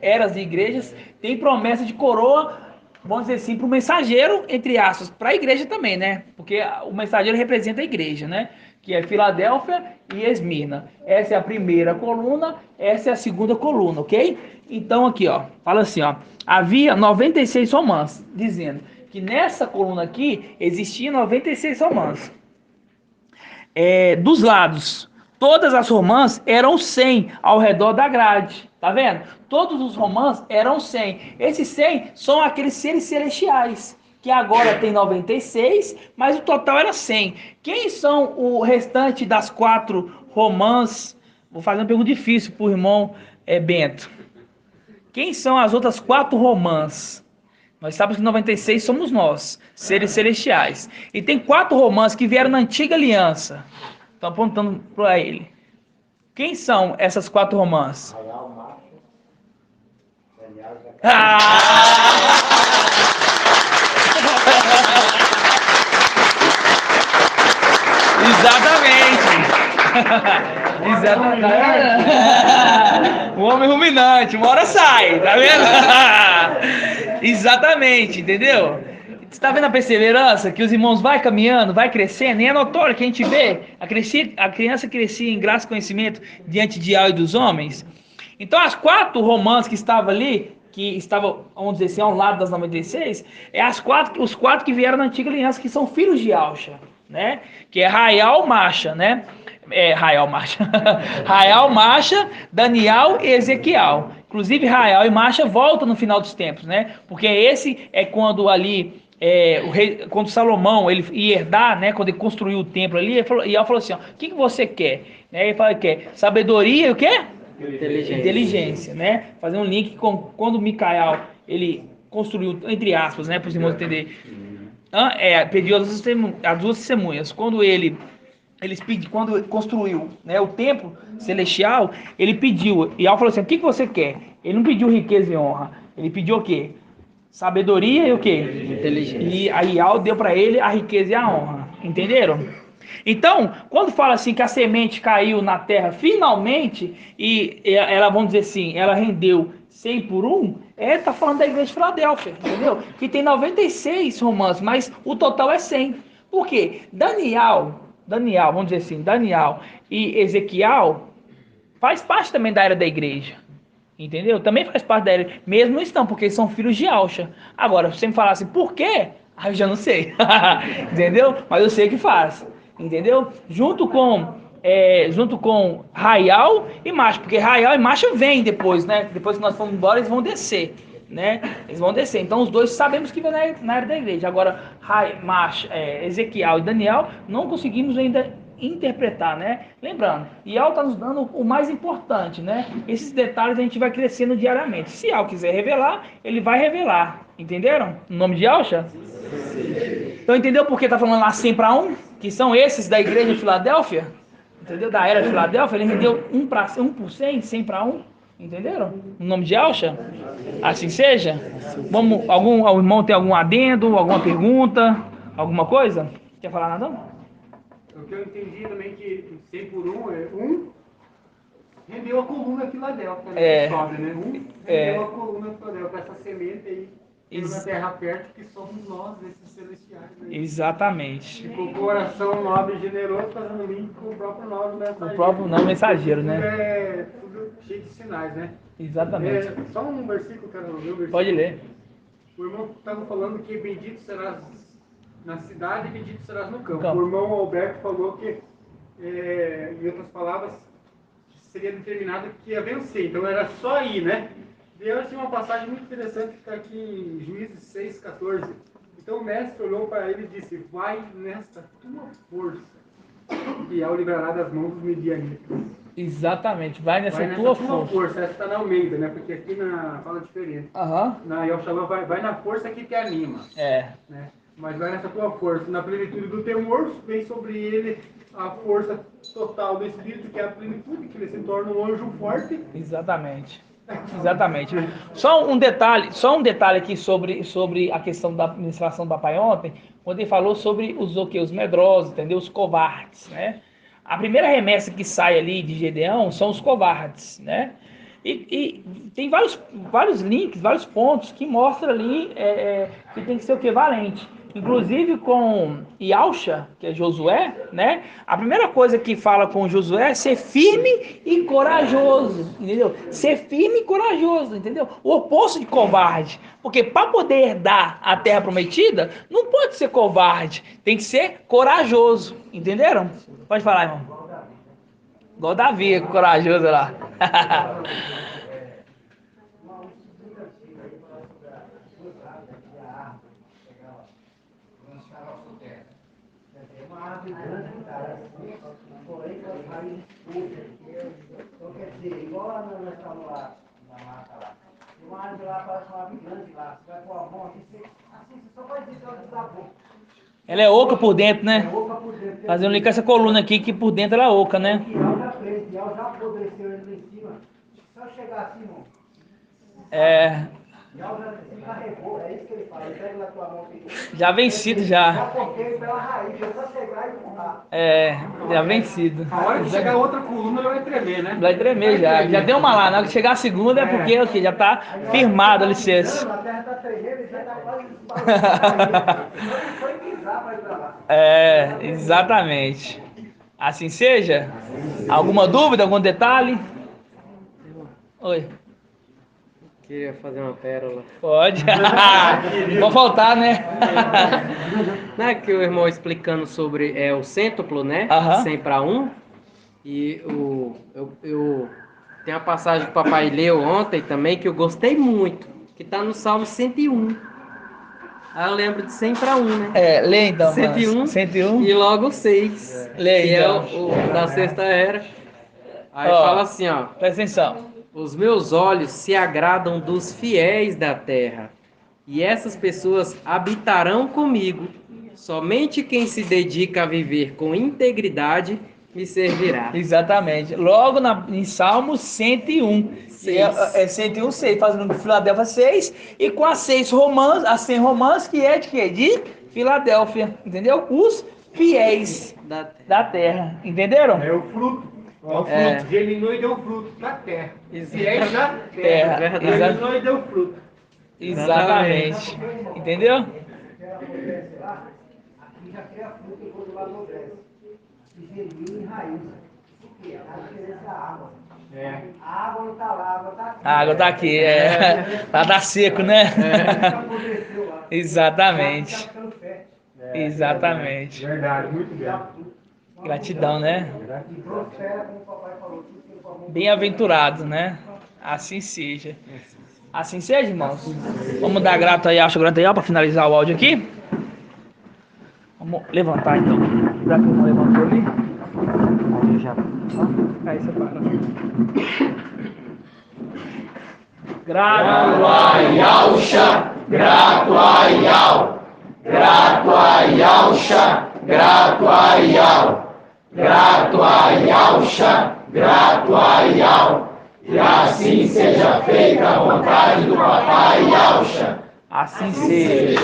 Speaker 1: eras de igrejas, tem promessa de coroa, vamos dizer assim, para o mensageiro, entre aspas, para a igreja também, né? Porque o mensageiro representa a igreja, né? Que é Filadélfia e Esmirna. Essa é a primeira coluna, essa é a segunda coluna, ok? Então aqui, ó, fala assim, ó, havia 96 romãs, dizendo que nessa coluna aqui existia 96 romãs. Dos lados, todas as romãs eram 100 ao redor da grade, tá vendo? Todos os romãs eram 100. Esses 100 são aqueles seres celestiais, que agora tem 96, mas o total era 100. Quem são o restante das 4 romãs? Vou fazer uma pergunta difícil para o irmão Bento. Quem são as outras 4 romãs? Nós sabemos que 96 somos nós, seres celestiais. E tem 4 romãs que vieram na antiga aliança. Estão apontando para ele. Quem são essas 4 romãs? Exatamente. O homem ruminante, uma hora sai, tá vendo? Exatamente, entendeu? Você tá vendo a perseverança? Que os irmãos vai caminhando, vai crescendo, e é notório que a gente vê a criança crescia em graça e conhecimento diante de Al e dos homens. Então as 4 romãs que estavam ali, que estavam, vamos dizer assim, ao lado das 96, os 4 que vieram na antiga aliança, que são filhos de Alcha, né? Que é Raial, Macha, né? Raial, Macha, Daniel e Ezequiel. Inclusive Raial e Macha voltam no final dos tempos, né? Porque esse é quando ali quando Salomão ele ia herdar, né? Quando ele construiu o templo ali, ele falou assim: ó, o que você quer? Ele falou que quer sabedoria e o quê? Inteligência, né? Fazer um link com quando Micael ele construiu, entre aspas, né? Para os irmãos entenderem. Pediu as 2 testemunhas. Quando quando construiu, né, o templo celestial, ele pediu. E Al falou assim: o que você quer? Ele não pediu riqueza e honra. Ele pediu o quê? Sabedoria e o quê?
Speaker 2: Inteligência.
Speaker 1: E a Ial deu para ele a riqueza e a honra. Entenderam? Então, quando fala assim que a semente caiu na terra finalmente, e ela, vamos dizer assim, ela rendeu 100 por 1, tá falando da igreja de Filadélfia, entendeu? Que tem 96 romanos, mas o total é 100. Por quê? Daniel, vamos dizer assim, Daniel e Ezequiel faz parte também da era da igreja. Entendeu? Também faz parte da era, mesmo não estão, porque eles são filhos de Alcha. Agora, se você me falar assim, por quê? Aí eu já não sei. Entendeu? Mas eu sei que faz. Entendeu? Junto com Raial e Macho, porque Raial e Macho vem depois, né? Depois que nós formos embora, eles vão descer, né? Eles vão descer. Então os dois sabemos que vem na era da igreja. Agora, Macho, Ezequiel e Daniel, não conseguimos ainda interpretar, né? Lembrando, Ial está nos dando o mais importante, né? Esses detalhes a gente vai crescendo diariamente. Se Ial quiser revelar, ele vai revelar. Entenderam? O nome de Alcha? Então entendeu por que está falando lá 100 para 1? Que são esses da igreja de Filadélfia? Entendeu? Da era de Filadélfia, ele rendeu 1 por 100, 100 para 1. Entenderam? O nome de Alcha? Assim seja. Vamos, o irmão tem algum adendo, alguma pergunta, alguma coisa? Quer falar nada? Não?
Speaker 5: O que eu entendi também que 100 por 1 é 1 rendeu a coluna Filadélfia, né? Que sobe, né? 1 rendeu a coluna Filadélfia, essa semente aí na terra perto que somos nós, esses celestiais. Né?
Speaker 1: Exatamente.
Speaker 5: Com o coração nobre e generoso, fazendo link com o próprio nome mensageiro.
Speaker 1: O próprio nome mensageiro, né?
Speaker 5: É tudo cheio de sinais, né?
Speaker 1: Exatamente.
Speaker 5: Só um versículo, cara, ler o versículo.
Speaker 1: Pode ler.
Speaker 5: O irmão estava falando que bendito serás na cidade e bendito serás no campo. O irmão Alberto falou que, em outras palavras, seria determinado que ia vencer. Então era só ir, né? Deus tinha uma passagem muito interessante que está aqui em Juízes 6,14. Então o mestre olhou para ele e disse: vai nesta tua força, e ao livrará das mãos dos medianitas.
Speaker 1: Exatamente, vai nessa tua força.
Speaker 5: Essa está na Almeida, né? Porque aqui fala diferente. Na El Shalom vai na força que te anima. Né? Mas vai nessa tua força. Na plenitude do temor, vem sobre ele a força total do Espírito, que é a plenitude, que ele se torna um anjo forte.
Speaker 1: Exatamente. Só um detalhe aqui sobre a questão da ministração do papai ontem, quando ele falou sobre os medrosos, entendeu? Os covardes, né? A primeira remessa que sai ali de Gedeão são os covardes, né? E tem vários links, vários pontos que mostram ali que tem que ser o que? Valente. Inclusive com Ialcha, que é Josué, né? A primeira coisa que fala com Josué é ser firme e corajoso, entendeu? Ser firme e corajoso, entendeu? O oposto de covarde. Porque para poder herdar a terra prometida, não pode ser covarde, tem que ser corajoso, entenderam? Pode falar, irmão. Igual Davi, corajoso lá.
Speaker 8: Então quer dizer, igual lá nós estamos lá na mata lá, tem uma árvore lá, parece uma árvore grande lá, você vai pôr a mão assim, você só pode dizer que ela desabou.
Speaker 1: Ela é oca por dentro, né?
Speaker 8: É oca por dentro.
Speaker 1: Fazendo um link com essa coluna aqui, que por dentro ela é oca, né?
Speaker 8: Ial já fez, Ial já apodreceu ele lá em cima. Só chegar assim, irmão. Ial já se carregou, é isso que ele fala. Ele pega na tua mão aqui.
Speaker 1: Já vencido já.
Speaker 8: Já cortei pela raiz, é só chegar e empurrar.
Speaker 1: Já vencido.
Speaker 5: A hora que chegar outra coluna, ela vai tremer, né?
Speaker 1: Vai tremer já. Já deu uma lá. Na hora que chegar a segunda é porque o quê? Já tá firmado, licença.
Speaker 8: A terra tá tremendo e já tá quase desbalançando. Foi pisar pra ir pra lá.
Speaker 1: Exatamente. Assim seja? Alguma dúvida, algum detalhe? Oi.
Speaker 2: Queria fazer uma pérola.
Speaker 1: Pode. Não pode faltar, né?
Speaker 2: Não é que o irmão explicando sobre o cêntuplo, né? 100 para 1. E eu tenho a passagem que o papai leu ontem também, que eu gostei muito, que está no Salmo 101. Aí eu lembro de 100 para 1, né?
Speaker 1: Lê então.
Speaker 2: 101 e logo 6.
Speaker 1: Lê
Speaker 2: que
Speaker 1: então.
Speaker 2: É o da sexta era. Aí fala assim, ó.
Speaker 1: Presta atenção.
Speaker 2: Os meus olhos se agradam dos fiéis da terra, e essas pessoas habitarão comigo. Somente quem se dedica a viver com integridade me servirá.
Speaker 1: Exatamente. Logo em Salmo 101. 101, 6, fazendo Filadélfia 6. E com as 100 romãs, que é de quê? De Filadélfia. Entendeu? Os fiéis da terra. Entenderam?
Speaker 5: É o fruto. É o fruto. Germinou e deu fruto na terra. Fiéis da terra. Germinou e deu fruto.
Speaker 1: Exatamente. Entendeu?
Speaker 8: Aqui já cria fruta quando lá apodrece. E germina e raiz. Por quê? A diferença é a água. A água não está lá, a água está aqui.
Speaker 1: A água está aqui, Ela tá seco, né? Exatamente. Exatamente.
Speaker 5: Verdade, muito bem.
Speaker 1: Gratidão, né? Bem-aventurado, né? Assim seja. Assim seja, irmãos. Vamos dar grato aí, acho grato aí, para finalizar o áudio aqui. Vamos levantar então. Já que o irmão levantou ali. Aí você para.
Speaker 4: Grato a Yahusha, grato a Yah, grato a Yahusha, grato a Yah, grato a Yahusha, grato a Yah. E assim seja feita a vontade do Papai Yahusha.
Speaker 1: Assim seja.